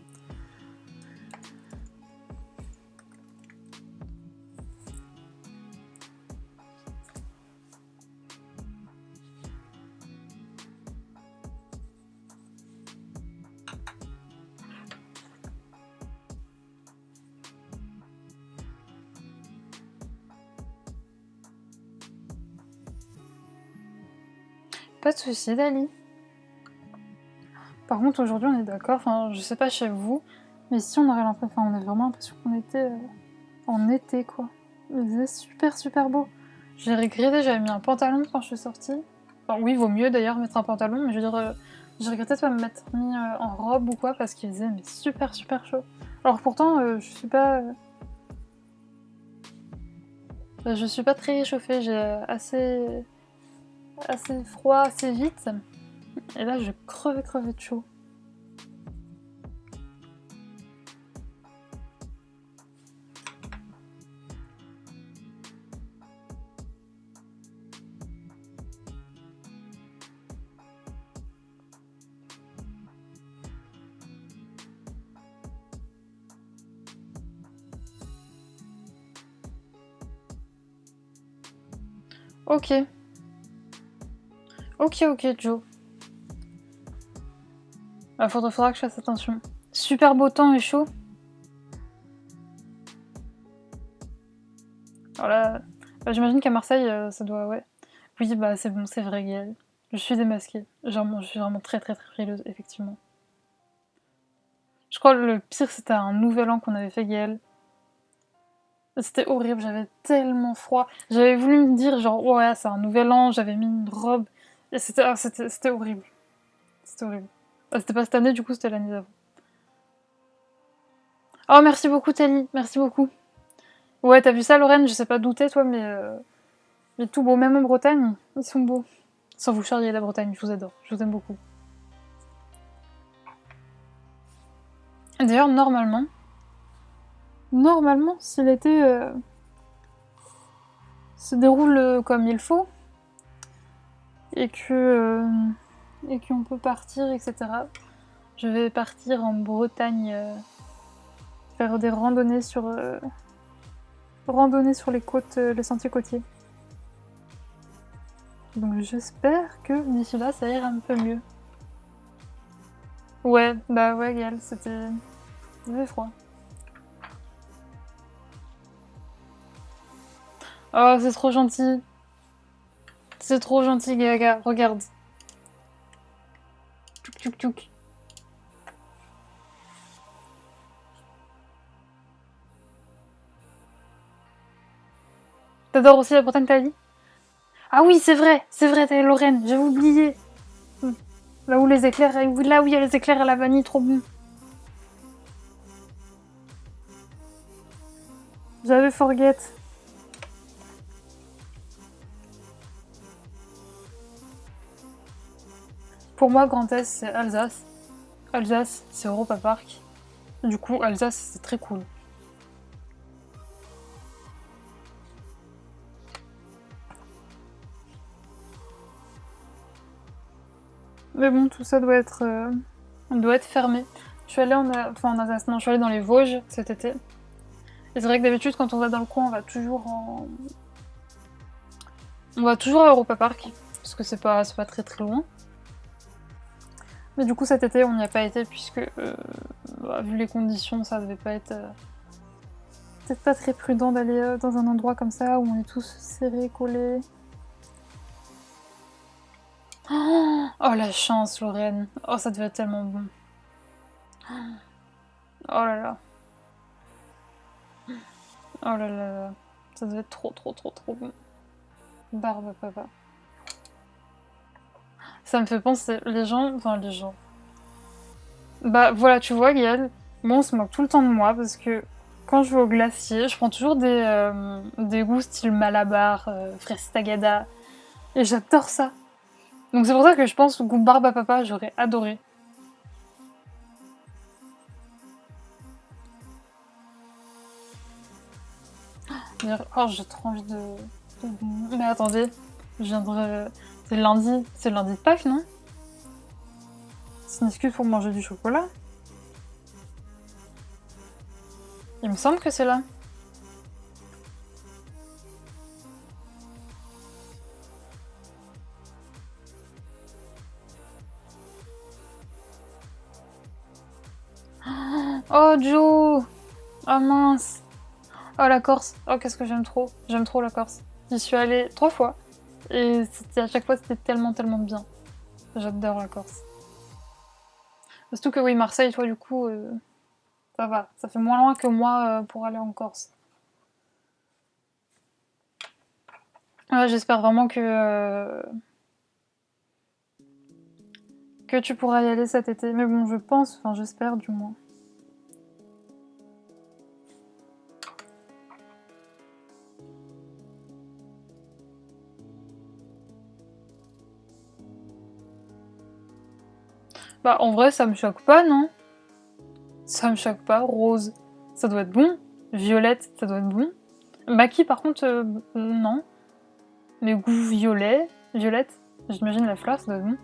Pas de soucis, Dali. Par contre, aujourd'hui, on est d'accord. Enfin, je sais pas chez vous, mais ici, on aurait l'impression. Enfin, on a vraiment l'impression qu'on était en été, quoi. Il faisait super, super beau. J'ai regretté, j'avais mis un pantalon quand je suis sortie. Enfin, oui, vaut mieux d'ailleurs mettre un pantalon, mais je veux dire, j'ai regretté de pas me mettre mis en robe ou quoi, parce qu'il faisait mais super, super chaud. Alors pourtant, je suis pas. Je suis pas très réchauffée, j'ai assez froid assez vite. Et là, je crevais de chaud. Ok. Ok, Joe. Faudra que je fasse attention. Super beau temps et chaud. Alors là, j'imagine qu'à Marseille, ça doit, ouais. Oui, bah c'est bon, c'est vrai, Gaëlle. Je suis démasquée. Genre, je suis vraiment très très très frileuse, effectivement. Je crois que le pire, c'était un nouvel an qu'on avait fait, Gaëlle. C'était horrible, j'avais tellement froid. J'avais voulu me dire, genre, ouais, c'est un nouvel an, j'avais mis une robe. Et c'était horrible. C'était horrible. C'était pas cette année, du coup, c'était l'année d'avant. Oh, merci beaucoup, Tali. Merci beaucoup. Ouais, t'as vu ça, Lorraine? Je sais pas d'où t'es, toi, mais tout beau. Même en Bretagne, ils sont beaux. Sans vous charrier la Bretagne, je vous adore. Je vous aime beaucoup. D'ailleurs, normalement, si l'été se déroule comme il faut, et qu'on peut partir, etc., je vais partir en Bretagne faire des randonnées sur les côtes, les sentiers côtiers. Donc j'espère que d'ici là, ça ira un peu mieux. Ouais, bah ouais, Gaël, c'était froid. Oh, c'est trop gentil. C'est trop gentil, Gaga. Regarde. Tchouk tchouk tchouk. T'adores aussi la Bretagne, t'as dit? Ah oui, c'est vrai, t'as Lorraine, j'avais oublié. Là où les éclairs, là où il y a les éclairs à la vanille, trop bon. J'avais forget. Pour moi, Grand Est, c'est Alsace. Alsace, c'est Europa Park. Du coup, Alsace, c'est très cool. Mais bon, tout ça doit être fermé. Je suis allée en Alsace, non, je suis allée dans les Vosges cet été. Et c'est vrai que d'habitude, quand on va dans le coin, on va toujours à Europa Park, parce que c'est pas très très loin. Mais du coup, cet été, on n'y a pas été, puisque, vu les conditions, ça devait pas être... peut-être pas très prudent d'aller dans un endroit comme ça, où on est tous serrés, collés. Oh, la chance, Lorraine. Oh, ça devait être tellement bon. Oh là là. Oh là là. Ça devait être trop bon. Barbe papa. Ça me fait penser, les gens... Bah voilà, tu vois, Gaëlle, moi on se moque tout le temps de moi parce que quand je vais au glacier, je prends toujours des goûts style Malabar, fraise tagada, et j'adore ça. Donc c'est pour ça que je pense au goût barbe à papa, j'aurais adoré. D'ailleurs, oh, j'ai trop envie Mais attendez, je viendrai... C'est lundi de Pâques, non? C'est une excuse pour manger du chocolat? Il me semble que c'est là. Oh, Joe! Oh mince! Oh, la Corse! Oh, qu'est-ce que j'aime trop! J'aime trop la Corse. J'y suis allée 3 fois. Et à chaque fois, c'était tellement bien. J'adore la Corse. Surtout que oui, Marseille, toi, du coup, ça va. Ça fait moins loin que moi pour aller en Corse. Ouais, j'espère vraiment que tu pourras y aller cet été. Mais bon, je pense, enfin j'espère du moins. Bah en vrai, ça me choque pas, non? Ça me choque pas. Rose, ça doit être bon. Violette, ça doit être bon. Maki, par contre, non. Mais goût violet, violette, j'imagine la fleur, ça doit être bon.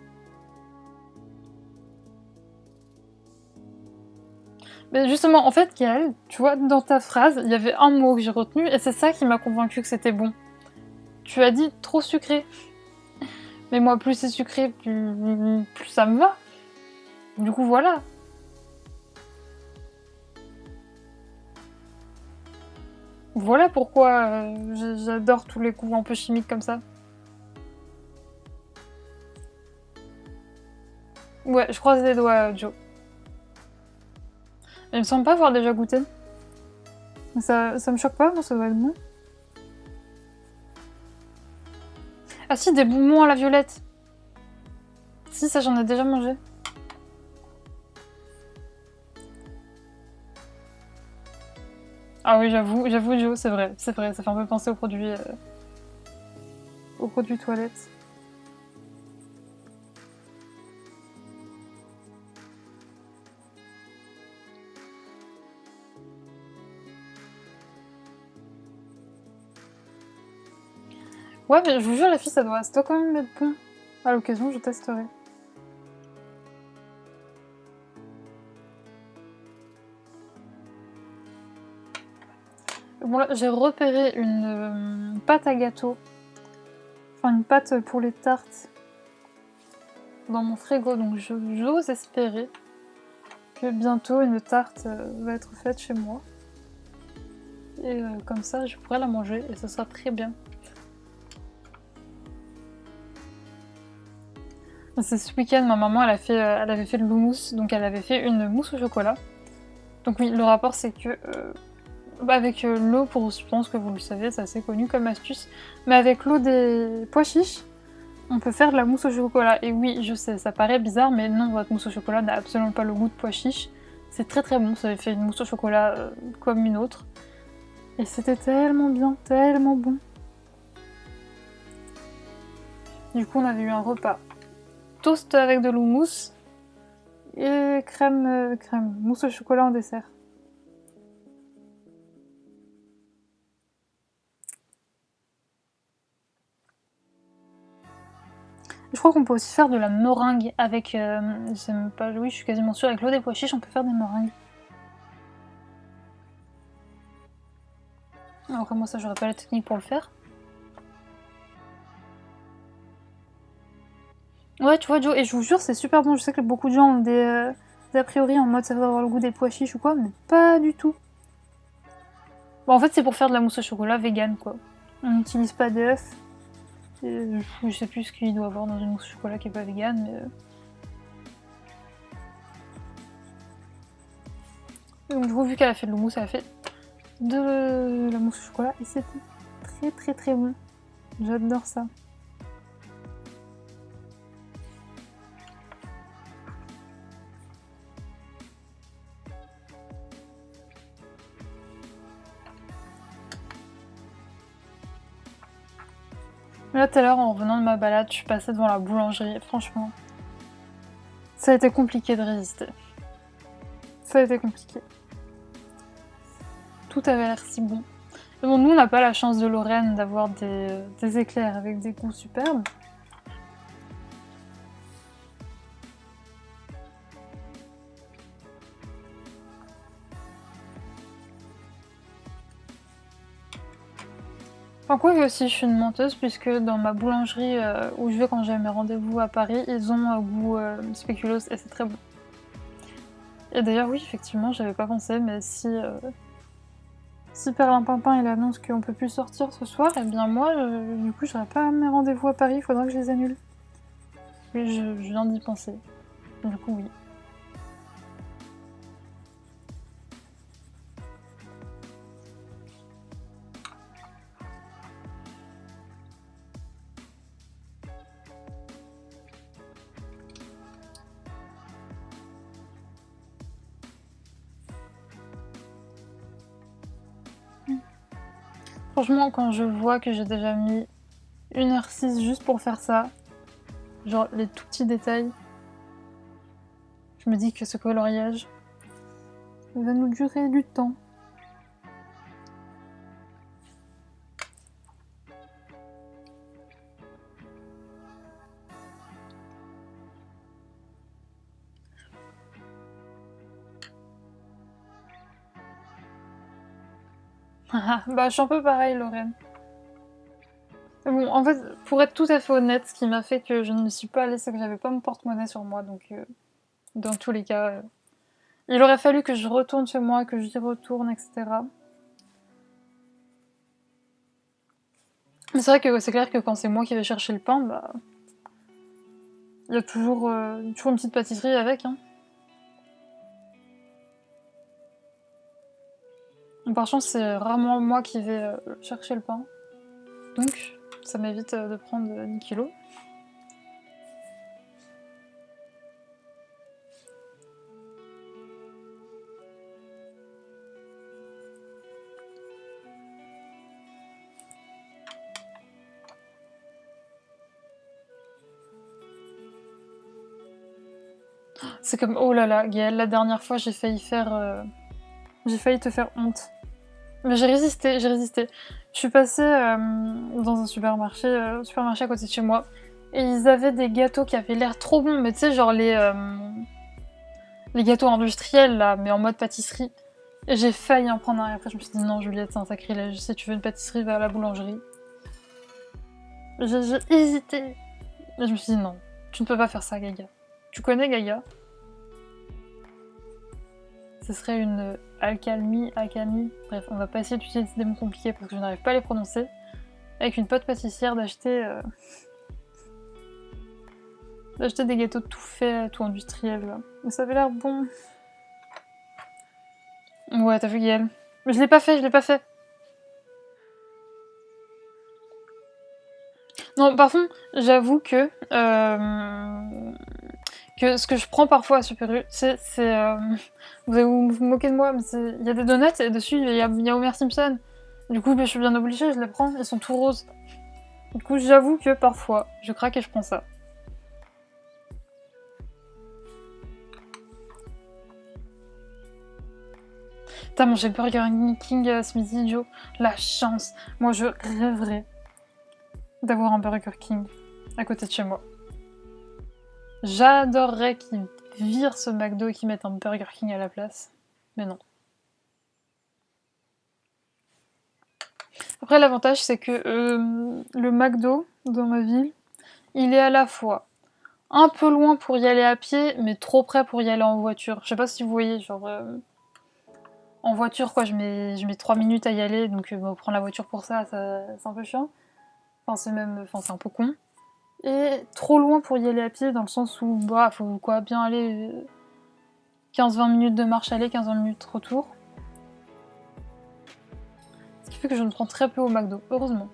Mais justement, en fait, Gaëlle, tu vois, dans ta phrase, il y avait un mot que j'ai retenu, et c'est ça qui m'a convaincu que c'était bon. Tu as dit trop sucré. Mais moi, plus c'est sucré, plus ça me va. Du coup, voilà. Voilà pourquoi j'adore tous les coups un peu chimiques comme ça. Ouais, je croise les doigts, Joe. Il me semble pas avoir déjà goûté. Ça me choque pas, non, ça doit être bon. Ah si, des bonbons à la violette. Si, ça j'en ai déjà mangé. Ah oui, j'avoue, Joe, c'est vrai, ça fait un peu penser aux produits toilettes. Ouais, mais je vous jure, la fille, ça doit quand même être bon. À l'occasion, je testerai. Bon là, j'ai repéré une pâte à gâteau. Enfin, une pâte pour les tartes dans mon frigo, donc j'ose espérer que bientôt une tarte va être faite chez moi. Et comme ça, je pourrai la manger et ce sera très bien. C'est ce week-end, ma maman, elle avait fait de l'houmous, donc elle avait fait une mousse au chocolat. Donc oui, le rapport c'est que avec l'eau, je pense que vous le savez, c'est assez connu comme astuce, mais avec l'eau des pois chiches, on peut faire de la mousse au chocolat. Et oui, je sais, ça paraît bizarre, mais non, votre mousse au chocolat n'a absolument pas le goût de pois chiches. C'est très très bon, ça avait fait une mousse au chocolat comme une autre. Et c'était tellement bien, tellement bon. Du coup, on avait eu un repas. Toast avec de l'houmous et crème, mousse au chocolat en dessert. Je crois qu'on peut aussi faire de la meringue avec... oui, je suis quasiment sûre, avec l'eau des pois chiches, on peut faire des meringues. Après moi ça, j'aurais pas la technique pour le faire. Ouais, tu vois, Joe, et je vous jure, c'est super bon. Je sais que beaucoup de gens ont des a priori en mode ça va avoir le goût des pois chiches ou quoi, mais pas du tout. Bon, en fait, c'est pour faire de la mousse au chocolat vegan, quoi. On n'utilise pas d'œufs. Je sais plus ce qu'il doit avoir dans une mousse au chocolat qui est pas vegan, mais... Donc du coup, vu qu'elle a fait de l'houmous, elle a fait de la mousse au chocolat et c'était très très très bon. J'adore ça. Là, tout à l'heure, en revenant de ma balade, je suis passée devant la boulangerie. Franchement, ça a été compliqué de résister. Ça a été compliqué. Tout avait l'air si bon. Mais bon, nous, on n'a pas la chance de Lorraine d'avoir des éclairs avec des goûts superbes. Enfin, quoi que aussi, je suis une menteuse, puisque dans ma boulangerie où je vais quand j'ai mes rendez-vous à Paris, ils ont un goût spéculoos et c'est très bon. Et d'ailleurs, oui, effectivement, j'avais pas pensé, mais si Perlimpinpin il annonce qu'on peut plus sortir ce soir, et bien moi, du coup, j'aurai pas mes rendez-vous à Paris, il faudra que je les annule. Oui, je viens d'y penser. Du coup, oui. Franchement, quand je vois que j'ai déjà mis 1h06 juste pour faire ça, genre les tout petits détails, je me dis que ce coloriage va nous durer du temps. Bah, je suis un peu pareil, Lorraine. Mais bon, en fait, pour être tout à fait honnête, ce qui m'a fait que je ne me suis pas allée, c'est que j'avais pas mon porte-monnaie sur moi, donc dans tous les cas, il aurait fallu que je retourne chez moi, que j'y retourne, etc. Mais c'est vrai que c'est clair que quand c'est moi qui vais chercher le pain, bah, il y a toujours une petite pâtisserie avec, hein. Par chance, c'est rarement moi qui vais chercher le pain. Donc, ça m'évite de prendre 10 kilos. C'est comme, oh là là, Gaëlle, la dernière fois, j'ai failli te faire honte. Mais j'ai résisté, j'ai résisté. Je suis passée dans un supermarché à côté de chez moi, et ils avaient des gâteaux qui avaient l'air trop bons, mais tu sais, genre les gâteaux industriels, là, mais en mode pâtisserie. Et j'ai failli en prendre un, et après je me suis dit, non, Juliette, c'est un sacrilège, si tu veux une pâtisserie, va à la boulangerie. J'ai hésité. Et je me suis dit, non, tu ne peux pas faire ça, Gaga. Tu connais Gaga? Ce serait une alcalmie, accalmie. Bref, on va pas essayer d'utiliser des mots compliqués parce que je n'arrive pas à les prononcer. Avec une pote pâtissière d'acheter des gâteaux tout faits, tout industriels. Là. Mais ça avait l'air bon. Ouais, t'as vu Gaëlle? Mais je l'ai pas fait, je l'ai pas fait. Non, par contre, j'avoue que ce que je prends parfois à Super U, c'est vous allez vous moquer de moi, mais il y a des donuts et dessus il y a Homer Simpson. Du coup, je suis bien obligée, je les prends, ils sont tout roses. Du coup, j'avoue que parfois, je craque et je prends ça. T'as mangé le Burger King ce midi, Joe? La chance. Moi, je rêverais d'avoir un Burger King à côté de chez moi. J'adorerais qu'ils virent ce McDo et qu'ils mettent un Burger King à la place. Mais non. Après, l'avantage, c'est que le McDo dans ma ville, il est à la fois un peu loin pour y aller à pied, mais trop près pour y aller en voiture. Je sais pas si vous voyez, genre en voiture, quoi, je mets 3 minutes à y aller, donc prendre la voiture pour ça, c'est un peu chiant. Enfin, c'est un peu con. Et trop loin pour y aller à pied, dans le sens où, bah, faut quoi, bien aller 15-20 minutes de marche aller, 15-20 minutes retour. Ce qui fait que je me prends très peu au McDo, heureusement.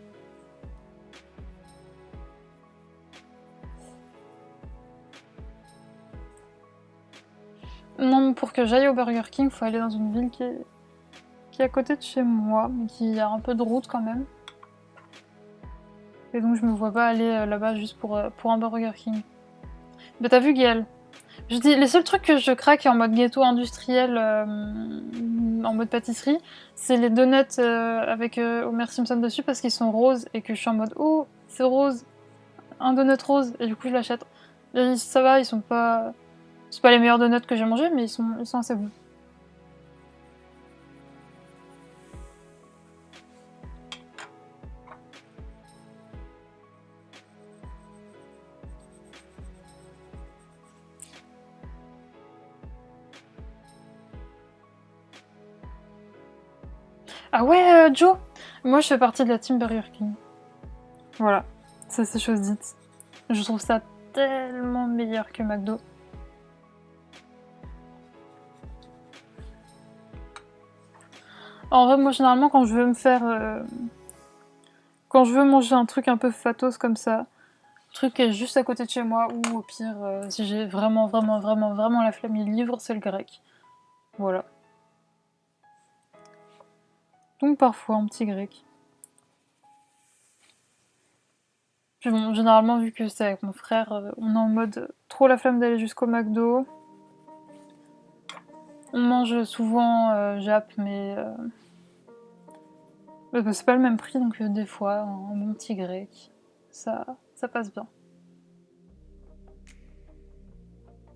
Non, mais pour que j'aille au Burger King, faut aller dans une ville qui est à côté de chez moi, mais qui a un peu de route quand même. Et donc je me vois pas aller là-bas juste pour un Burger King. Bah t'as vu Gaëlle? Je dis, les seuls trucs que je craque en mode gâteau industriel, en mode pâtisserie, c'est les donuts avec Homer Simpson dessus parce qu'ils sont roses et que je suis en mode oh, c'est rose, un donut rose, et du coup je l'achète. Et ça va, ils sont pas. C'est pas les meilleurs donuts que j'ai mangés, mais ils sont assez bons. Ah ouais, Joe? Moi je fais partie de la team Burger King. Voilà, ça c'est chose dite. Je trouve ça tellement meilleur que McDo. En vrai, moi, généralement, quand je veux me faire... quand je veux manger un truc un peu fatos comme ça, un truc qui est juste à côté de chez moi, ou au pire, si j'ai vraiment, vraiment, vraiment, vraiment la flemme, il livre, c'est le grec. Voilà. Donc parfois, un petit grec. Puis bon, généralement, vu que c'est avec mon frère, on est en mode trop la flemme d'aller jusqu'au McDo. On mange souvent Jap, mais bah, c'est pas le même prix, donc des fois, un bon petit grec, ça passe bien.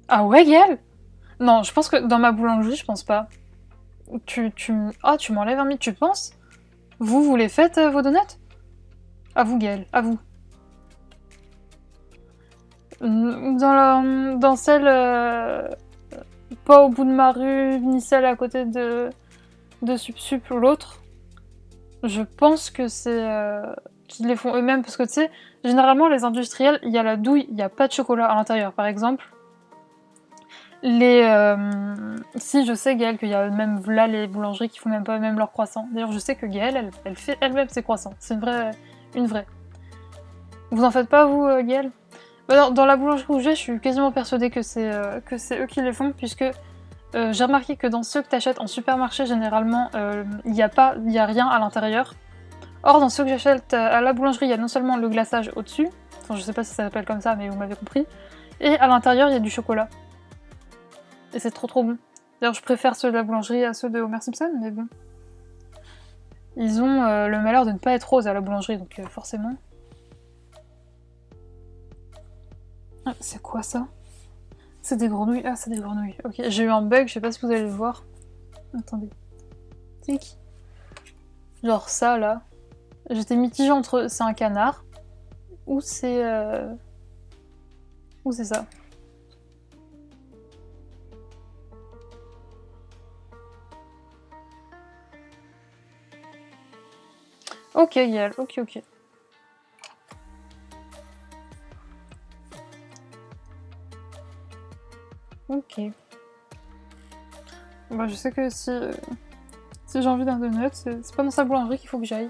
Ah ouais, Gaël? Non, je pense que dans ma boulangerie, je pense pas. Tu m'enlèves un mythe, tu penses? Vous les faites, vos donuts? À vous, Gaël, à vous. Dans celle pas au bout de ma rue, ni celle à côté de Sup Sup ou l'autre, je pense que c'est qu'ils les font eux-mêmes parce que tu sais, généralement les industriels, il y a la douille, il n'y a pas de chocolat à l'intérieur par exemple. Si je sais Gaëlle qu'il y a même là les boulangeries qui font même pas eux-mêmes leurs croissants. D'ailleurs je sais que Gaëlle elle fait elle-même ses croissants. C'est une vraie. Vous en faites pas vous Gaëlle? Bah, dans la boulangerie où je suis quasiment persuadée que c'est eux qui les font puisque j'ai remarqué que dans ceux que t'achètes en supermarché généralement il y a rien à l'intérieur. Or dans ceux que j'achète à la boulangerie il y a non seulement le glaçage au-dessus, enfin je sais pas si ça s'appelle comme ça mais vous m'avez compris, et à l'intérieur il y a du chocolat. Et c'est trop trop bon. D'ailleurs, je préfère ceux de la boulangerie à ceux de Homer Simpson, mais bon. Ils ont le malheur de ne pas être roses à la boulangerie, donc forcément. Ah, c'est quoi ça? C'est des grenouilles. Ah, c'est des grenouilles. Ok, j'ai eu un bug, je sais pas si vous allez le voir. Attendez. Tic. Genre ça, là. J'étais mitigée entre c'est un canard ou c'est... ou c'est ça. Ok, Yael, ok, ok. Ok. Bah, je sais que si j'ai envie d'un donut, c'est pas dans sa boulangerie qu'il faut que j'aille.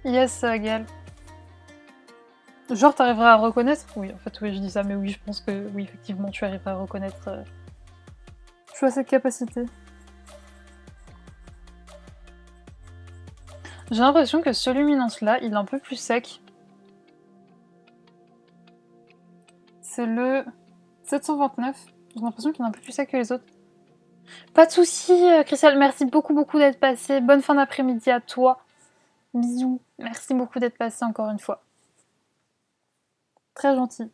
Yes, Gaël. Genre, t'arriveras à reconnaître? Oui, en fait, oui, je dis ça, mais oui, je pense que oui, effectivement, tu arriveras à reconnaître. Tu as cette capacité. J'ai l'impression que ce luminance-là, il est un peu plus sec. C'est le 729. J'ai l'impression qu'il est un peu plus sec que les autres. Pas de soucis, Christelle. Merci beaucoup, beaucoup d'être passé. Bonne fin d'après-midi à toi. Bisous. Merci beaucoup d'être passé encore une fois. Très gentil.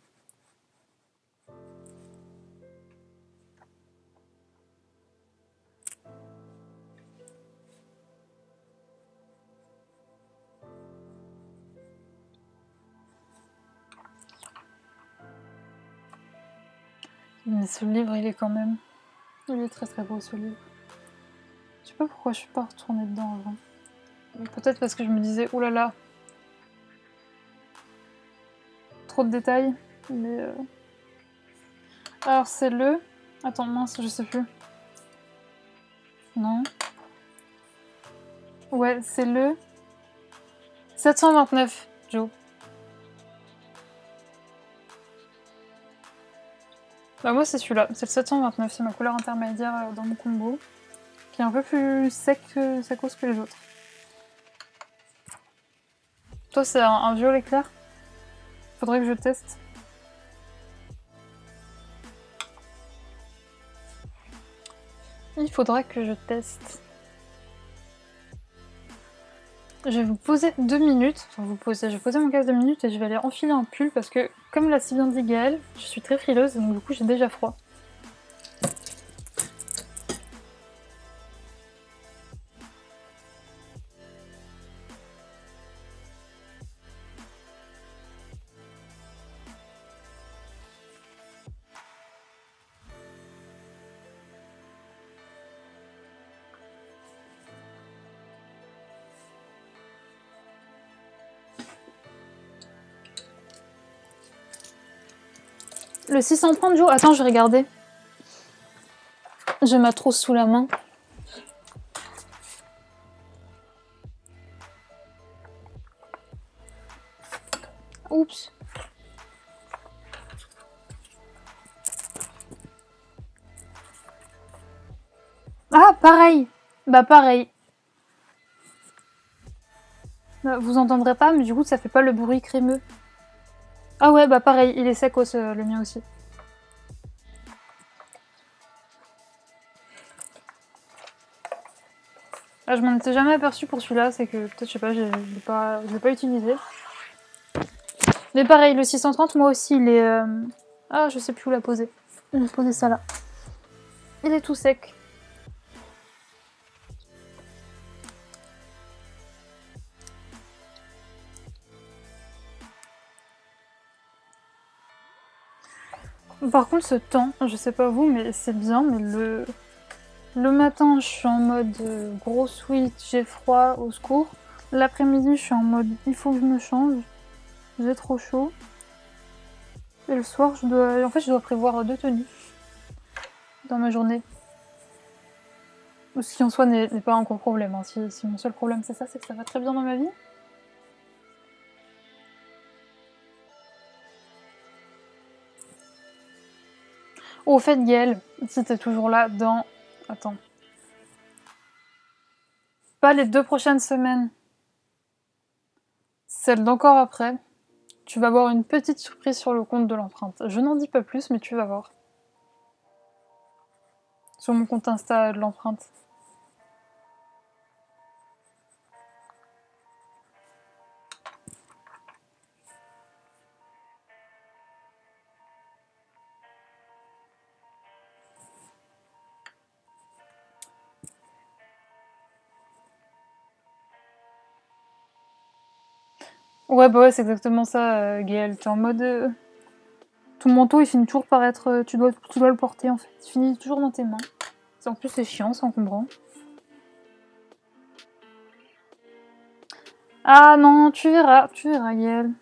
Mais ce livre, il est quand même... Il est très très beau, ce livre. Je sais pas pourquoi je suis pas retournée dedans avant. Peut-être parce que je me disais, oulala, trop de détails. Mais... Alors c'est le... Attends, mince, je sais plus. Non. Ouais, c'est le 729, Joe. Bah moi c'est celui-là, c'est le 729, c'est ma couleur intermédiaire dans mon combo, qui est un peu plus sec que secos que les autres. Toi c'est un violet clair. Faudrait que je teste. Il faudra que je teste. Je vais vous poser 2 minutes, enfin je vais poser mon casque 2 minutes et je vais aller enfiler un pull parce que, comme l'a si bien dit Gaëlle, je suis très frileuse et donc du coup j'ai déjà froid. Le 630 jours. Attends, je vais regarder. J'ai ma trousse sous la main. Oups. Ah, pareil. Bah, pareil. Bah, vous entendrez pas, mais du coup, ça fait pas le bruit crémeux. Ah ouais, bah pareil, il est sec, le mien aussi. Ah, je m'en étais jamais aperçu pour celui-là, c'est que peut-être, je sais pas, je l'ai pas utilisé. Mais pareil, le 630, moi aussi, il est... Ah, je sais plus où la poser. Je vais poser ça là. Il est tout sec. Par contre, ce temps, je sais pas vous, mais c'est bien, mais le matin, je suis en mode gros sweat, j'ai froid, au secours. L'après-midi, je suis en mode il faut que je me change, j'ai trop chaud. Et le soir, je dois prévoir 2 tenues dans ma journée. Ce qui en soi n'est pas un gros problème. Hein. Si mon seul problème c'est ça, c'est que ça va très bien dans ma vie. Au fait, Gaëlle, si t'es toujours là dans... Attends. Pas les 2 prochaines semaines. Celle d'encore après. Tu vas avoir une petite surprise sur le compte de l'empreinte. Je n'en dis pas plus, mais tu vas voir. Sur mon compte Insta de l'empreinte. Ouais, bah ouais, c'est exactement ça, Gaëlle. T'es en mode... Ton manteau, il finit toujours par être... tu dois le porter, en fait. Il finit toujours dans tes mains. En plus, c'est chiant, c'est encombrant. Ah non, tu verras, Gaëlle. De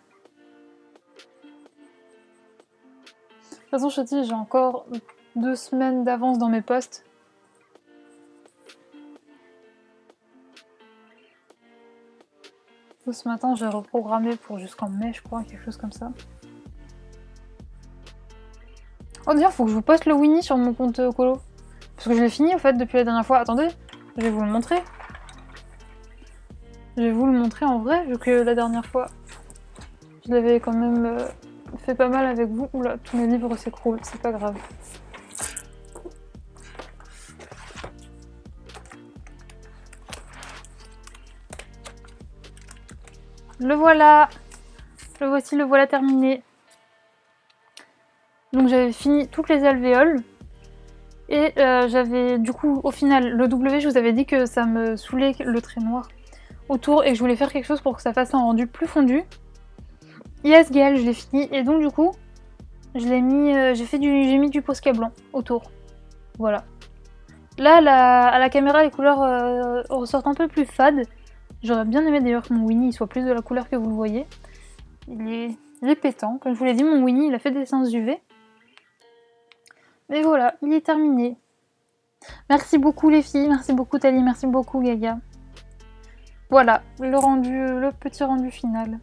toute façon, je te dis, j'ai encore 2 semaines d'avance dans mes postes. Ce matin, j'ai reprogrammé pour jusqu'en mai, je crois, quelque chose comme ça. Oh d'ailleurs, faut que je vous poste le Winnie sur mon compte colo. Parce que je l'ai fini, en fait, depuis la dernière fois. Attendez, je vais vous le montrer. Je vais vous le montrer en vrai, vu que la dernière fois, je l'avais quand même fait pas mal avec vous. Oula, tous mes livres s'écroulent, c'est pas grave. Le voilà. Le voici, le voilà terminé. Donc j'avais fini toutes les alvéoles. Et j'avais, du coup, au final, le W, je vous avais dit que ça me saoulait le trait noir autour et que je voulais faire quelque chose pour que ça fasse un rendu plus fondu. Yes, Gaëlle, je l'ai fini. Et donc, du coup, je l'ai mis, j'ai mis du Posca blanc autour. Voilà. Là, à la caméra, les couleurs ressortent un peu plus fades. J'aurais bien aimé d'ailleurs que mon Winnie soit plus de la couleur que vous le voyez. Il est pétant. Comme je vous l'ai dit, mon Winnie, il a fait des séances UV. Mais voilà, il est terminé. Merci beaucoup les filles, merci beaucoup Tali, merci beaucoup Gaga. Voilà, le petit rendu final.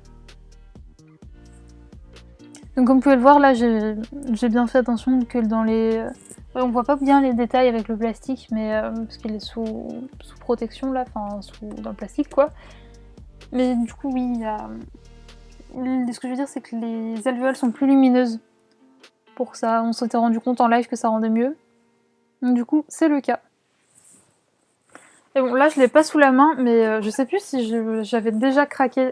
Donc comme vous pouvez le voir, là j'ai bien fait attention que dans les... on voit pas bien les détails avec le plastique, mais parce qu'il est sous protection là, enfin dans le plastique quoi. Mais du coup oui, ce que je veux dire c'est que les alvéoles sont plus lumineuses. Pour ça, on s'était rendu compte en live que ça rendait mieux. Donc du coup, c'est le cas. Et bon, là, je l'ai pas sous la main, mais je sais plus si j'avais déjà craqué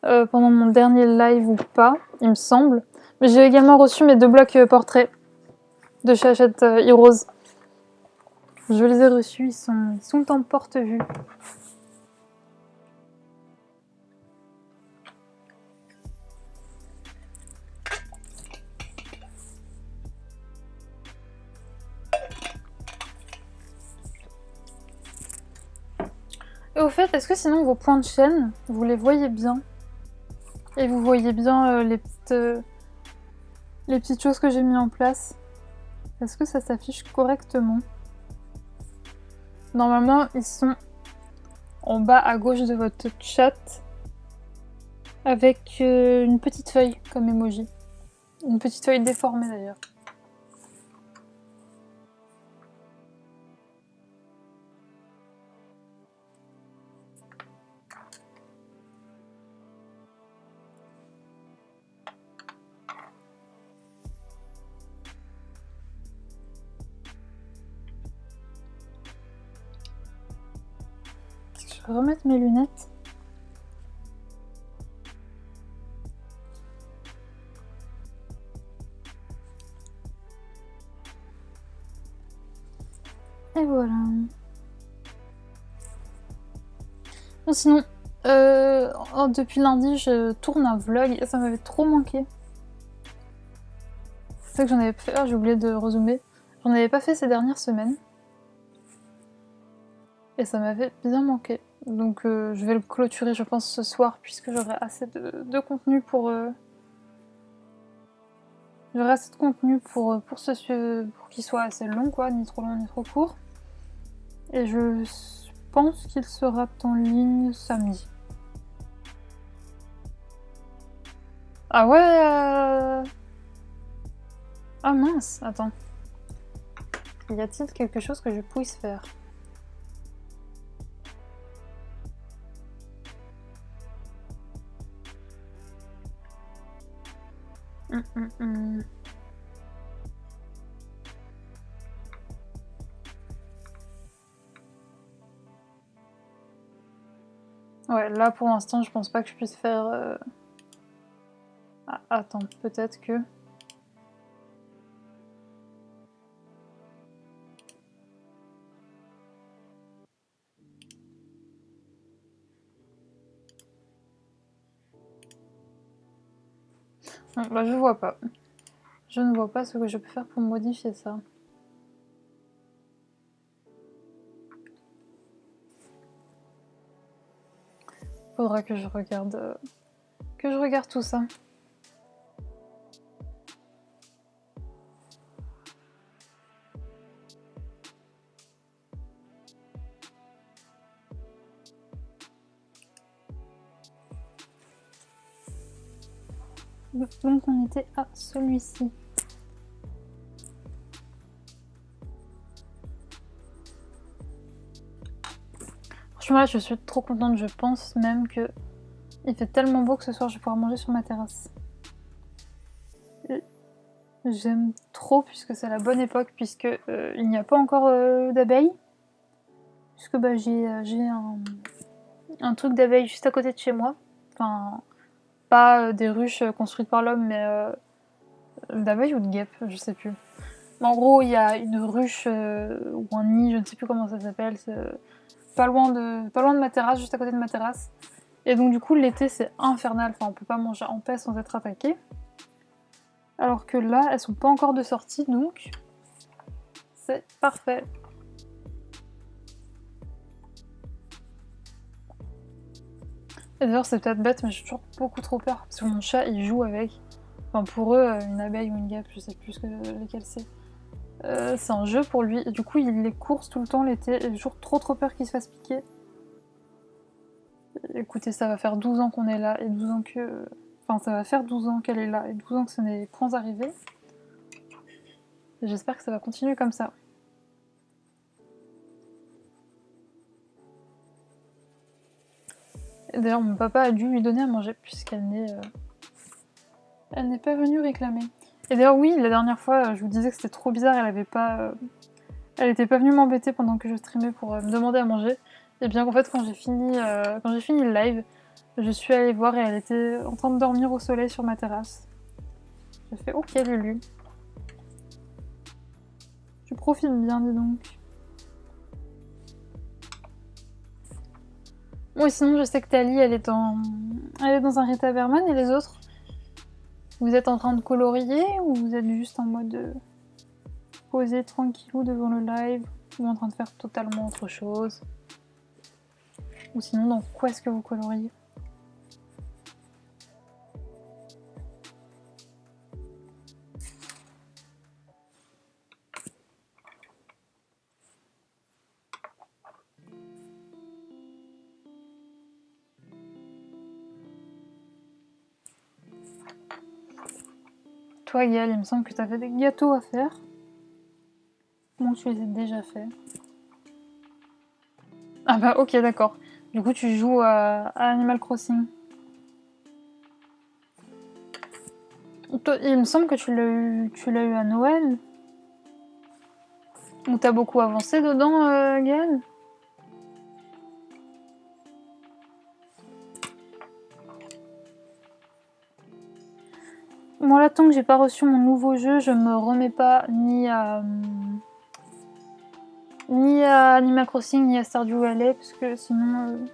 pendant mon dernier live ou pas, il me semble. Mais j'ai également reçu mes 2 blocs portraits de chez Hachette Heroes. Je les ai reçus, ils sont en porte-vue. Et au fait, est-ce que sinon vos points de chaîne, vous les voyez bien? Et vous voyez bien les les petites choses que j'ai mis en place. Est-ce que ça s'affiche correctement? Normalement, ils sont en bas à gauche de votre chat avec une petite feuille comme emoji. Une petite feuille déformée d'ailleurs. Je vais remettre mes lunettes. Et voilà. Bon, sinon, depuis lundi, je tourne un vlog et ça m'avait trop manqué. C'est ça que j'en avais fait. Ah, j'ai oublié de rezoomer. J'en avais pas fait ces dernières semaines. Et ça m'avait bien manqué. Donc je vais le clôturer, je pense, ce soir, puisque j'aurai assez de contenu pour... J'aurai assez de contenu pour qu'il soit assez long, quoi, ni trop long, ni trop court. Et je pense qu'il sera en ligne samedi. Ah ouais Ah mince, attends. Y a-t-il quelque chose que je puisse faire? Ouais, là pour l'instant, je pense pas que je puisse faire... Ah, attends, peut-être que... Non, bah je vois pas. Je ne vois pas ce que je peux faire pour modifier ça. Faudra que je regarde... que je regarde tout ça. Donc on était à celui-ci. Franchement là je suis trop contente, je pense même que il fait tellement beau que ce soir je vais pouvoir manger sur ma terrasse. J'aime trop puisque c'est la bonne époque, puisque il n'y a pas encore d'abeilles. Puisque bah, j'ai un truc d'abeilles juste à côté de chez moi. Enfin, pas des ruches construites par l'homme, mais d'abeilles ou de guêpes, je sais plus. Mais en gros, il y a une ruche ou un nid, je ne sais plus comment ça s'appelle, pas loin de ma terrasse, juste à côté de ma terrasse. Et donc du coup, l'été, c'est infernal. Enfin, on peut pas manger en paix sans être attaqué. Alors que là, elles sont pas encore de sortie, donc c'est parfait. Et d'ailleurs, c'est peut-être bête, mais j'ai toujours beaucoup trop peur. Parce que mon chat, il joue avec. Enfin, pour eux, une abeille ou une guêpe, je sais plus lesquelles c'est. C'est un jeu pour lui. Et du coup, il les course tout le temps l'été. Et j'ai toujours trop peur qu'il se fasse piquer. Écoutez, ça va faire 12 ans qu'on est là. Et 12 ans que... Enfin, ça va faire 12 ans qu'elle est là. Et 12 ans que ce n'est point arrivé. J'espère que ça va continuer comme ça. Et d'ailleurs, mon papa a dû lui donner à manger puisqu'elle n'est pas venue réclamer. Et d'ailleurs, oui, la dernière fois, je vous disais que c'était trop bizarre, elle était pas venue m'embêter pendant que je streamais pour me demander à manger. Et bien qu'en fait, quand j'ai fini le live, je suis allée voir et elle était en train de dormir au soleil sur ma terrasse. J'ai fait ok Lulu. Tu profites bien, dis donc. Bon, et sinon, je sais que Tali, elle est dans un Rita Berman, et les autres? Vous êtes en train de colorier ou vous êtes juste en mode posé tranquillou devant le live ou en train de faire totalement autre chose? Ou sinon, dans quoi est-ce que vous coloriez? Toi, Gaël, il me semble que tu avais des gâteaux à faire. Bon, tu les as déjà fait. Ah bah ok, d'accord. Du coup, tu joues à Animal Crossing. Toi, il me semble que tu l'as eu à Noël. Ou t'as beaucoup avancé dedans, Gaël? Moi, là, tant que j'ai pas reçu mon nouveau jeu, je me remets pas ni à Animal Crossing, ni à Stardew Valley, parce que sinon...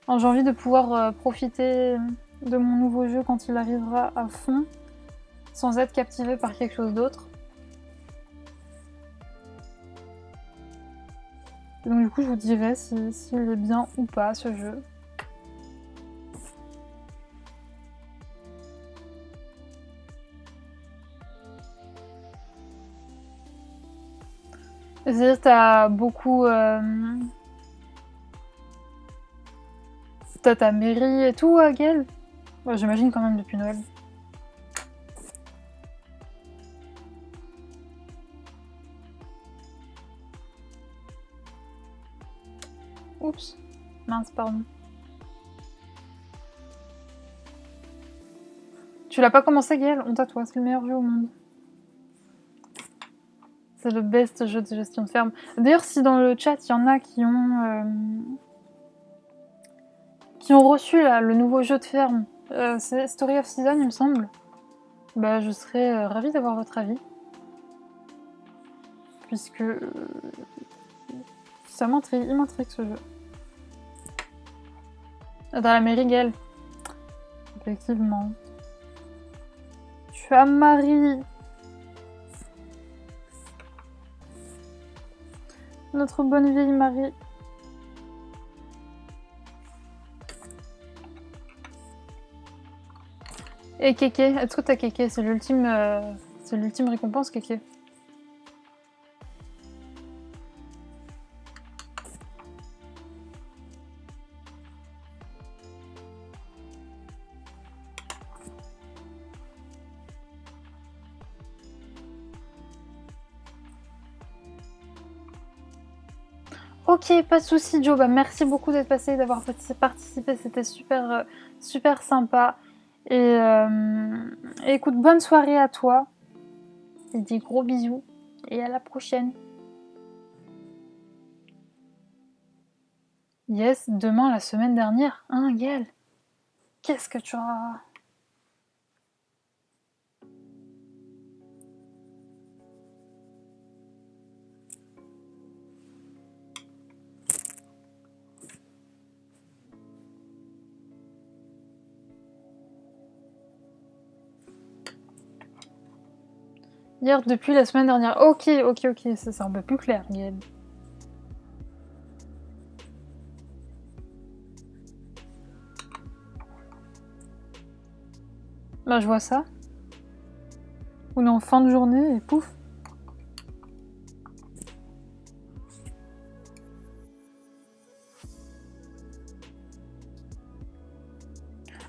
j'ai envie de pouvoir profiter de mon nouveau jeu quand il arrivera à fond, sans être captivé par quelque chose d'autre. Donc du coup, je vous dirai s'il est bien ou pas, ce jeu. C'est-à-dire, t'as beaucoup... T'as ta mairie et tout, Gaël? Ouais, j'imagine quand même depuis Noël. Oups. Mince, pardon. Tu l'as pas commencé, Gaël? Honte à toi, c'est le meilleur jeu au monde. C'est le best jeu de gestion de ferme. D'ailleurs, si dans le chat, il y en a qui ont reçu là, le nouveau jeu de ferme, c'est Story of Season, il me semble, bah, je serais ravie d'avoir votre avis. Puisque ça m'intrigue, il m'intrigue ce jeu. Dans la mairie, Gaël. Effectivement. Tu as Marie. Notre bonne vieille Marie. Et Kéké, est-ce que t'as Kéké? C'est l'ultime récompense, Kéké. Ok, pas de soucis, Joe. Bah, merci beaucoup d'être passé, d'avoir participé. C'était super, super sympa. Et écoute, bonne soirée à toi. Et des gros bisous. Et à la prochaine. Yes, demain, la semaine dernière. Hein, Gaël? Qu'est-ce que tu as... Hier, depuis la semaine dernière. Ok, c'est un peu plus clair, Gaël. Bah, je vois ça. On est en fin de journée et pouf.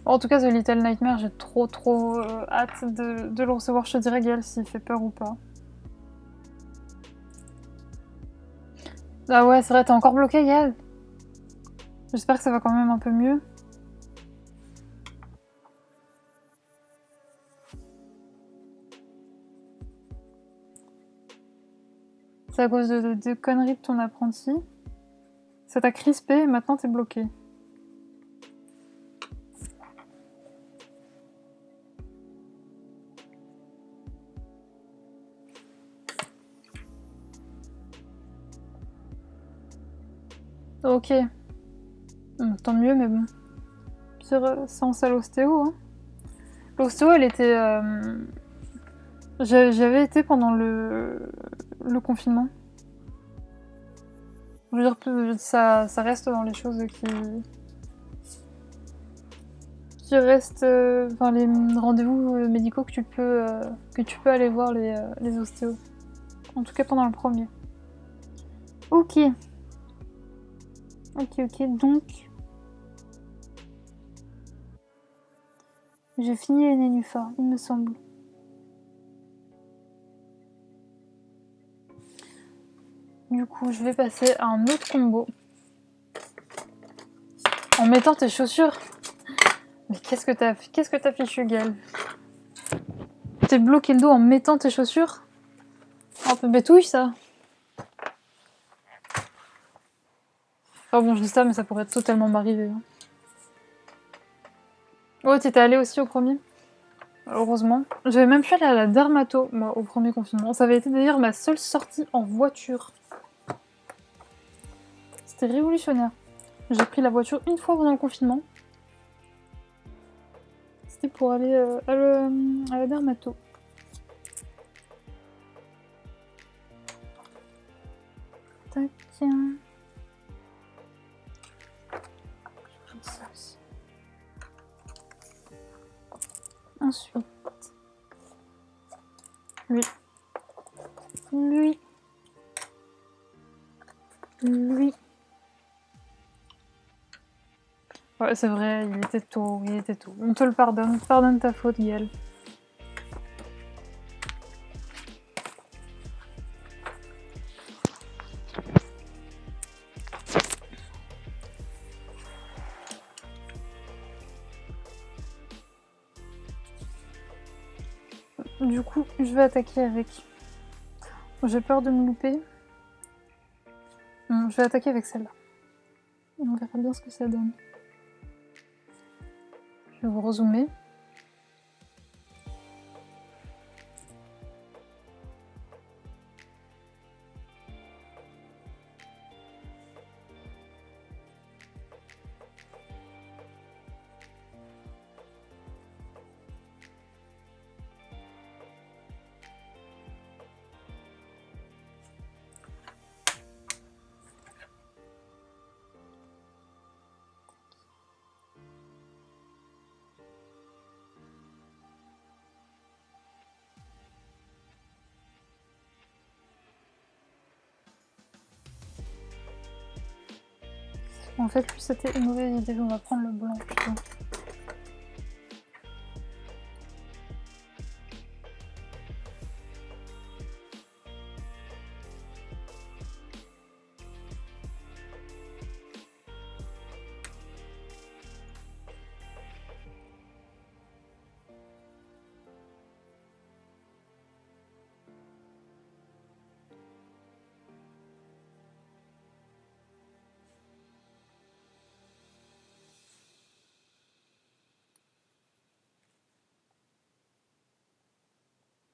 En tout cas, The Little Nightmare, j'ai trop hâte de le recevoir. Je te dirai, Gaël, s'il fait peur ou pas. Ah ouais, c'est vrai, t'es encore bloqué, Gaël? J'espère que ça va quand même un peu mieux. C'est à cause de conneries de ton apprenti. Ça t'a crispé et maintenant t'es bloqué. Ok. Tant mieux, mais bon. Pire séance à l'ostéo, hein. L'ostéo, elle était... J'avais été pendant le confinement. Je veux dire, ça reste dans les choses qui restent... Enfin, les rendez-vous médicaux que tu peux aller voir les ostéos. En tout cas, pendant le premier. Ok. Ok, donc... J'ai fini les nénuphars, il me semble. Du coup, je vais passer à un autre combo. En mettant tes chaussures. Mais qu'est-ce que t'as fichu, Gaël? T'es bloqué le dos en mettant tes chaussures? Un peu bétouille, ça. Oh bon, je dis ça, mais ça pourrait totalement m'arriver. Hein. Oh, t'étais allé aussi au premier? Heureusement. J'avais même pu aller à la dermato, moi, au premier confinement. Ça avait été d'ailleurs ma seule sortie en voiture. C'était révolutionnaire. J'ai pris la voiture une fois pendant le confinement. C'était pour aller à la dermato. Tac. Ça aussi. Ensuite. Lui. Ouais, c'est vrai, il était tôt. On te le pardonne. Pardonne ta faute, Gaël. Du coup, je vais attaquer avec... J'ai peur de me louper. Je vais attaquer avec celle-là. On verra bien ce que ça donne. Je vais vous rezoomer. En fait, lui, c'était une mauvaise idée. On va prendre le blanc plutôt.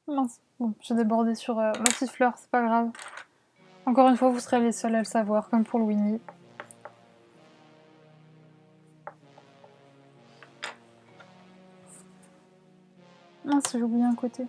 Mince. Bon, j'ai débordé sur ma petite fleur, c'est pas grave. Encore une fois, vous serez les seuls à le savoir, comme pour le Winnie. Mince, j'ai oublié un côté.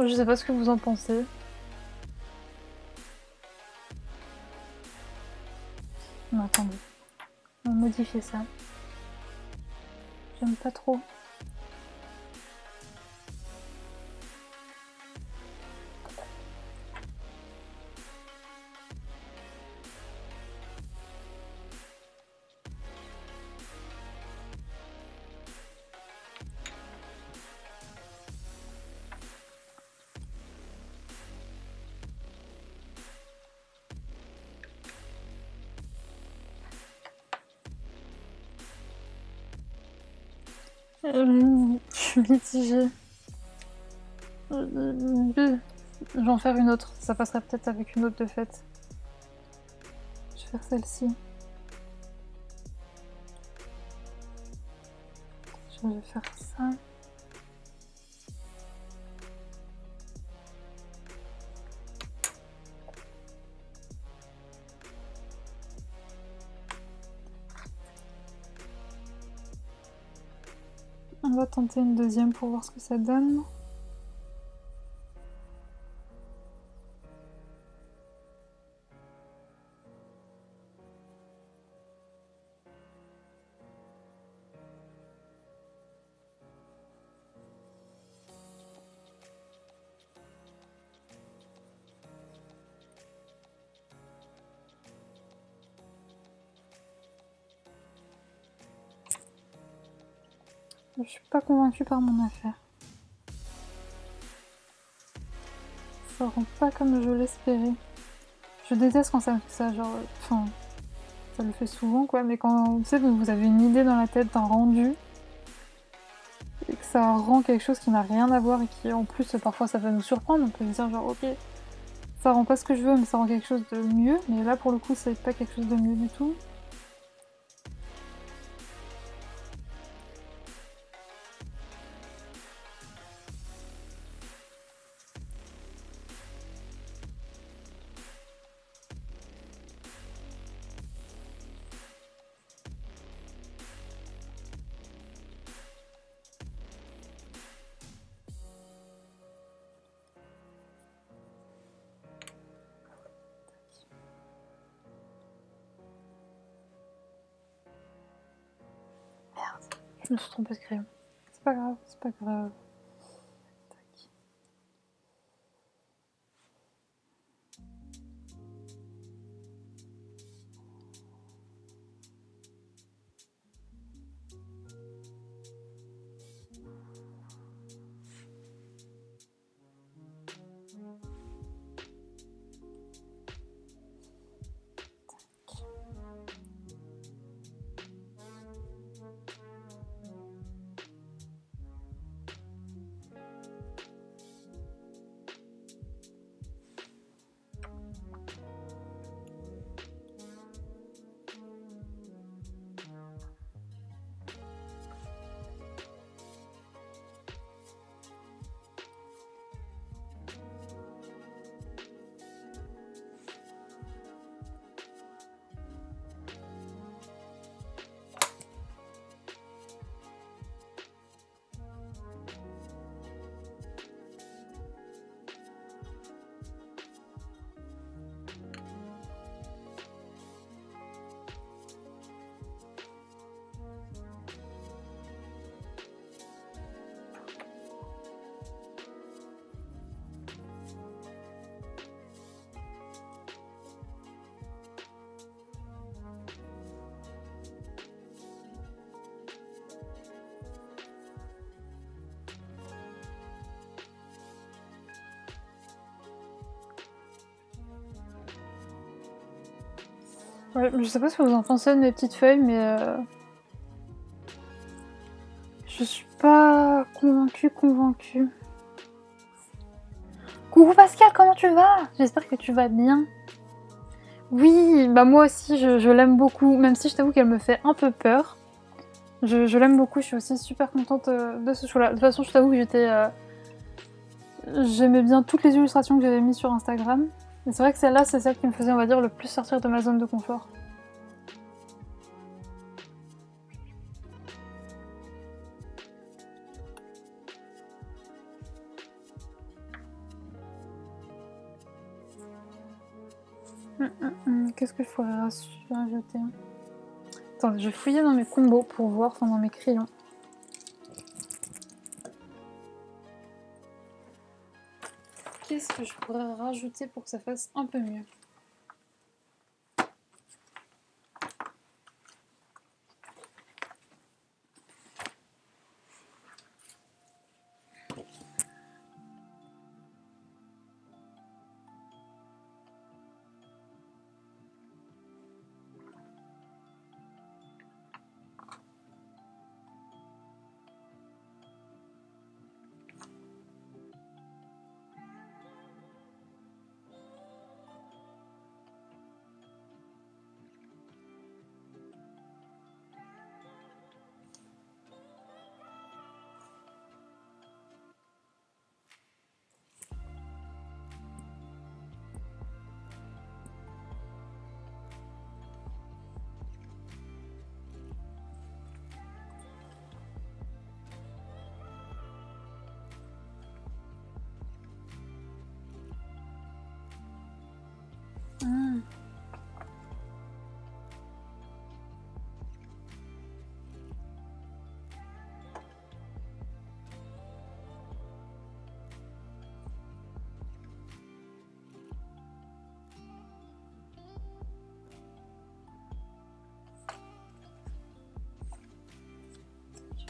Je sais pas ce que vous en pensez. Non, attendez. On va modifier ça. J'aime pas trop. Je suis mitigée. Je vais en faire une autre. Ça passerait peut-être avec une autre de fait. Je vais faire celle-ci. Je vais faire ça. On va tenter une deuxième pour voir ce que ça donne. Je suis pas convaincue par mon affaire. Ça rend pas comme je l'espérais. Je déteste quand ça me fait ça, genre... Enfin, ça le fait souvent, quoi, mais quand, tu sais, vous avez une idée dans la tête d'un rendu, et que ça rend quelque chose qui n'a rien à voir, et qui, en plus, parfois, ça va nous surprendre, on peut se dire, genre, ok, ça rend pas ce que je veux, mais ça rend quelque chose de mieux, mais là, pour le coup, c'est pas quelque chose de mieux du tout. Je me suis trompée de crayon. C'est pas grave, c'est pas grave. Tac. Ouais, je sais pas ce que vous en pensez de mes petites feuilles, mais je suis pas convaincue. Coucou Pascal, comment tu vas? J'espère que tu vas bien. Oui, bah moi aussi, je l'aime beaucoup, même si je t'avoue qu'elle me fait un peu peur. Je l'aime beaucoup, je suis aussi super contente de ce choix-là. De toute façon, je t'avoue que j'aimais bien toutes les illustrations que j'avais mises sur Instagram. Et c'est vrai que celle-là, c'est celle qui me faisait, on va dire, le plus sortir de ma zone de confort. Qu'est-ce que je pourrais rajouter? Attends, je vais fouiller dans mes combos pour voir, enfin dans mes crayons. Qu'est-ce que je pourrais rajouter pour que ça fasse un peu mieux?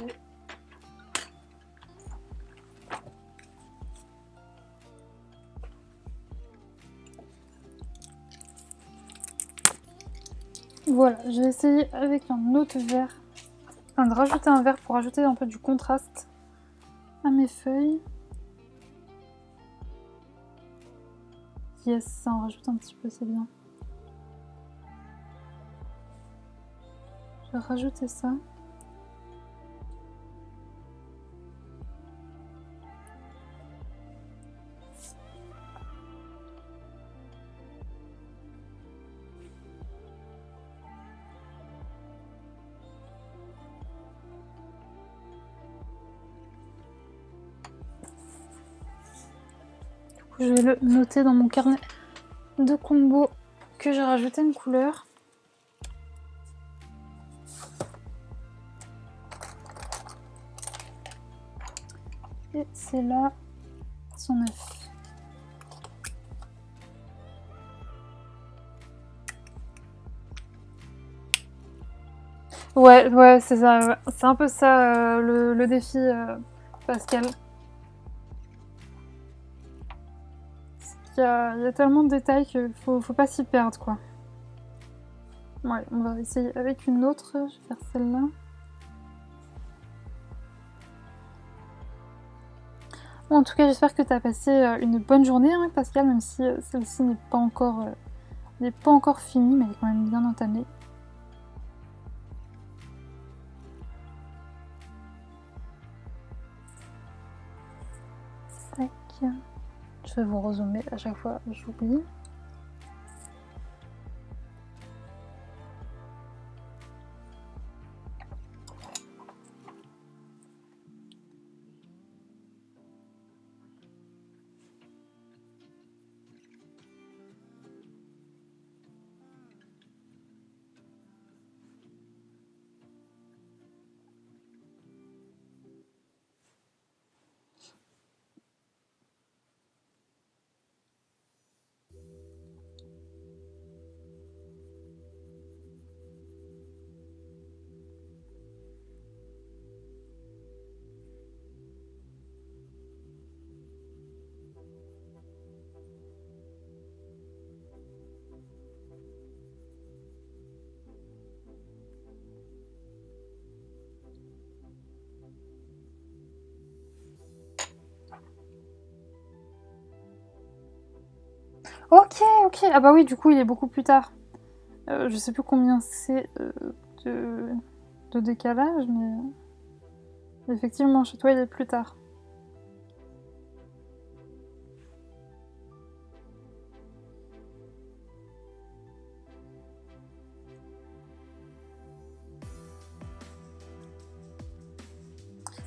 parfait. Voilà, je vais essayer avec un autre verre, enfin de rajouter un verre pour ajouter un peu du contraste à mes feuilles. Yes, ça en rajoute un petit peu, c'est bien. Je vais rajouter ça. Du coup, je vais le noter dans mon carnet de combo que j'ai rajouté une couleur. Et c'est là son œuf. Ouais, c'est ça. Ouais. C'est un peu ça le défi, Pascal. Il y a tellement de détails qu'il faut pas s'y perdre, quoi. Ouais, on va essayer avec une autre. Je vais faire celle-là. Bon, en tout cas, j'espère que tu as passé une bonne journée, hein, Pascal, même si celle-ci n'est pas encore finie, mais elle est quand même bien entamée. Tac. Je vais vous rezoomer à chaque fois, j'oublie. Ok. Ah bah oui, du coup, il est beaucoup plus tard. Je sais plus combien c'est de décalage, mais effectivement, chez toi, il est plus tard.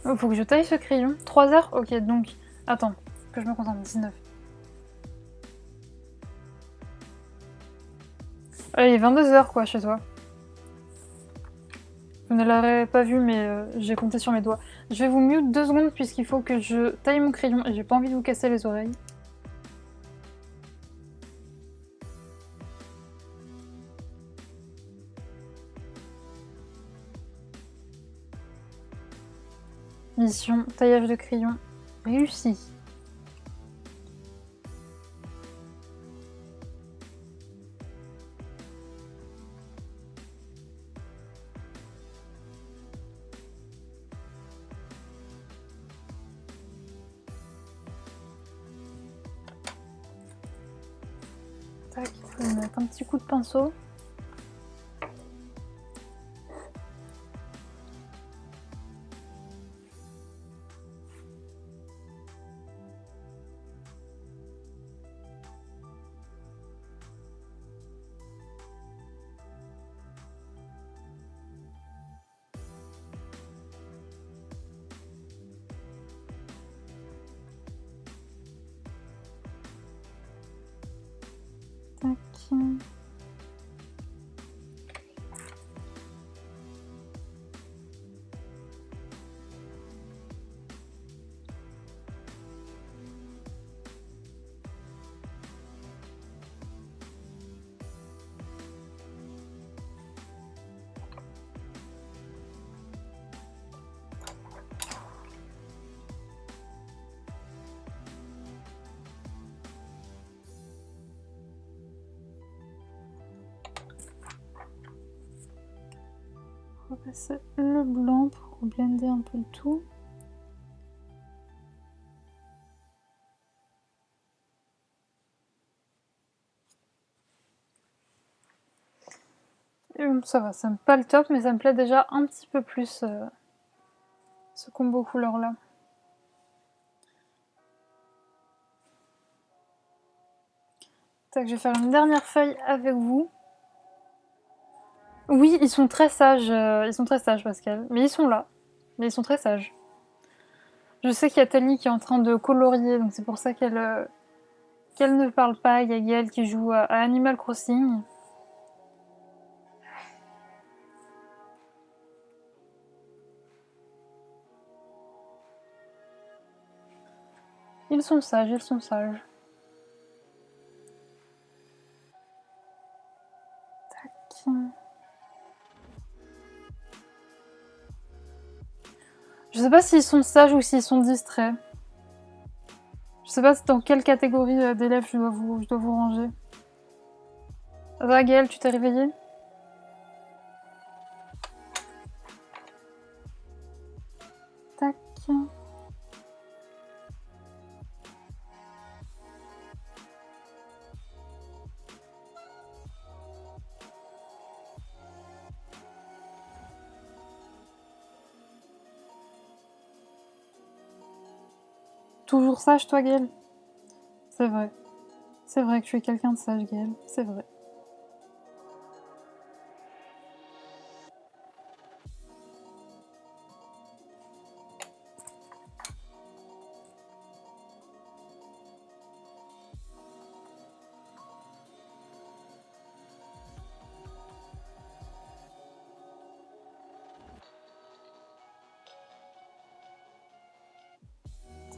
Oh, faut que je taille ce crayon. 3 heures. Ok, donc... Attends, que je me concentre. 19. Il est 22 heures, quoi, chez toi. Vous ne l'aurez pas vu, mais j'ai compté sur mes doigts. Je vais vous mute 2 secondes, puisqu'il faut que je taille mon crayon, et j'ai pas envie de vous casser les oreilles. Mission taillage de crayon réussi. Tac, il faut mettre un petit coup de pinceau. Tac. passer le blanc pour blender un peu le tout. Et bon, ça va, ça me pas le top, mais ça me plaît déjà un petit peu plus ce combo couleur là. Tac, je vais faire une dernière feuille avec vous. Oui, ils sont très sages, Pascal. Mais ils sont là. Mais ils sont très sages. Je sais qu'il y a Tali qui est en train de colorier, donc c'est pour ça qu'elle ne parle pas. Il y a Gaëlle qui joue à Animal Crossing. Ils sont sages, ils sont sages. Tac. Je sais pas s'ils sont sages ou s'ils sont distraits. Je sais pas dans quelle catégorie d'élèves je dois vous ranger. Ça va Gaëlle, tu t'es réveillée? Tac. Toujours sage toi Gaëlle? C'est vrai. C'est vrai que je suis quelqu'un de sage Gaëlle, c'est vrai.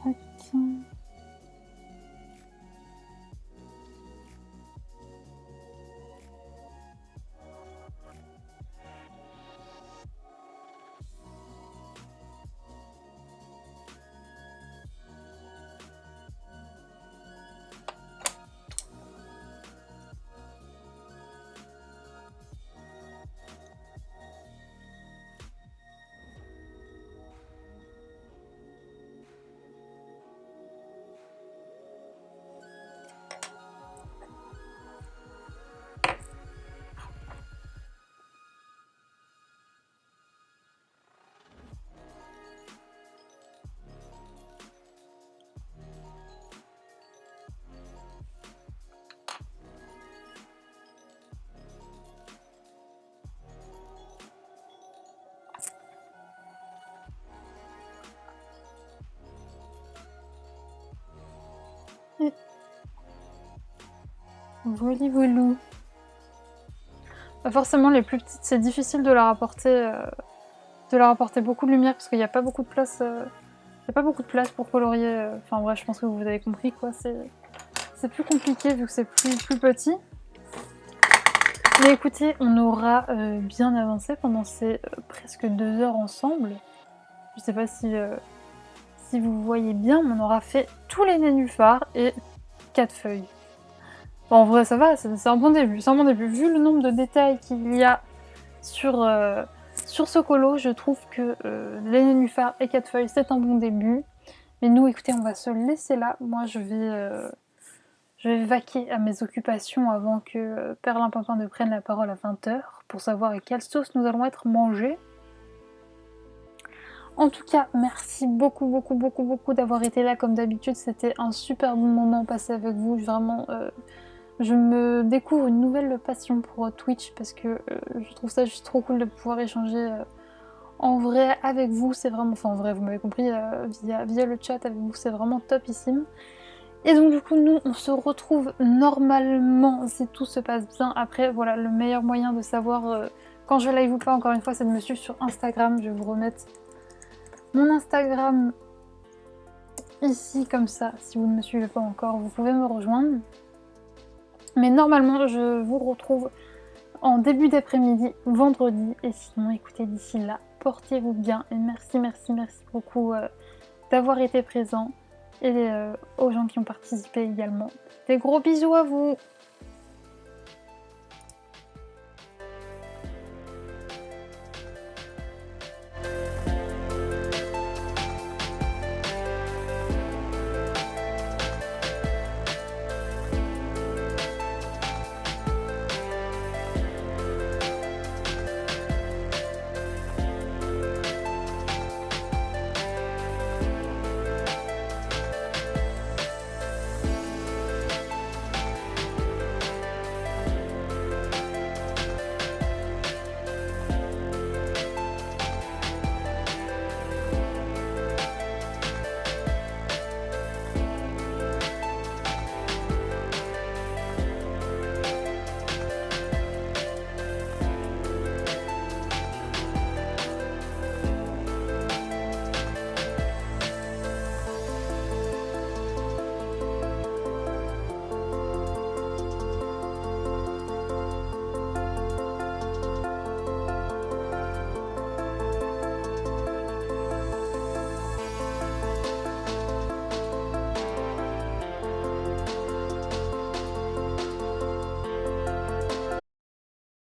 Tac. Et... Voili voilou. Bah forcément, les plus petites, c'est difficile de leur apporter beaucoup de lumière parce qu'il n'y a pas beaucoup de place. Il n'y a pas beaucoup de place pour colorier. Enfin bref, je pense que vous avez compris quoi. C'est plus compliqué vu que c'est plus petit. Mais écoutez, on aura bien avancé pendant ces presque 2 heures ensemble. Je sais pas si vous voyez bien, mais on aura fait tous les nénuphars et 4 feuilles. Bon, en vrai, ça va, c'est un bon début. C'est un bon début. Vu le nombre de détails qu'il y a sur ce colo, je trouve que les nénuphars et 4 feuilles, c'est un bon début. Mais nous, écoutez, on va se laisser là. Moi, je vais vaquer à mes occupations avant que Perlimpinpin ne prenne la parole à 20h pour savoir à quelle sauce nous allons être mangés. En tout cas, merci beaucoup d'avoir été là comme d'habitude. C'était un super bon moment passé avec vous. Vraiment, je me découvre une nouvelle passion pour Twitch parce que je trouve ça juste trop cool de pouvoir échanger en vrai avec vous. C'est vraiment, enfin en vrai, vous m'avez compris, via le chat avec vous, c'est vraiment topissime. Et donc du coup, nous, on se retrouve normalement, si tout se passe bien. Après, voilà, le meilleur moyen de savoir quand je live ou pas, encore une fois, c'est de me suivre sur Instagram. Je vais vous remettre mon Instagram ici, comme ça. Si vous ne me suivez pas encore, vous pouvez me rejoindre. Mais normalement, je vous retrouve en début d'après-midi, vendredi. Et sinon, écoutez, d'ici là, portez-vous bien. Et merci beaucoup d'avoir été présent. Et aux gens qui ont participé également. Des gros bisous à vous!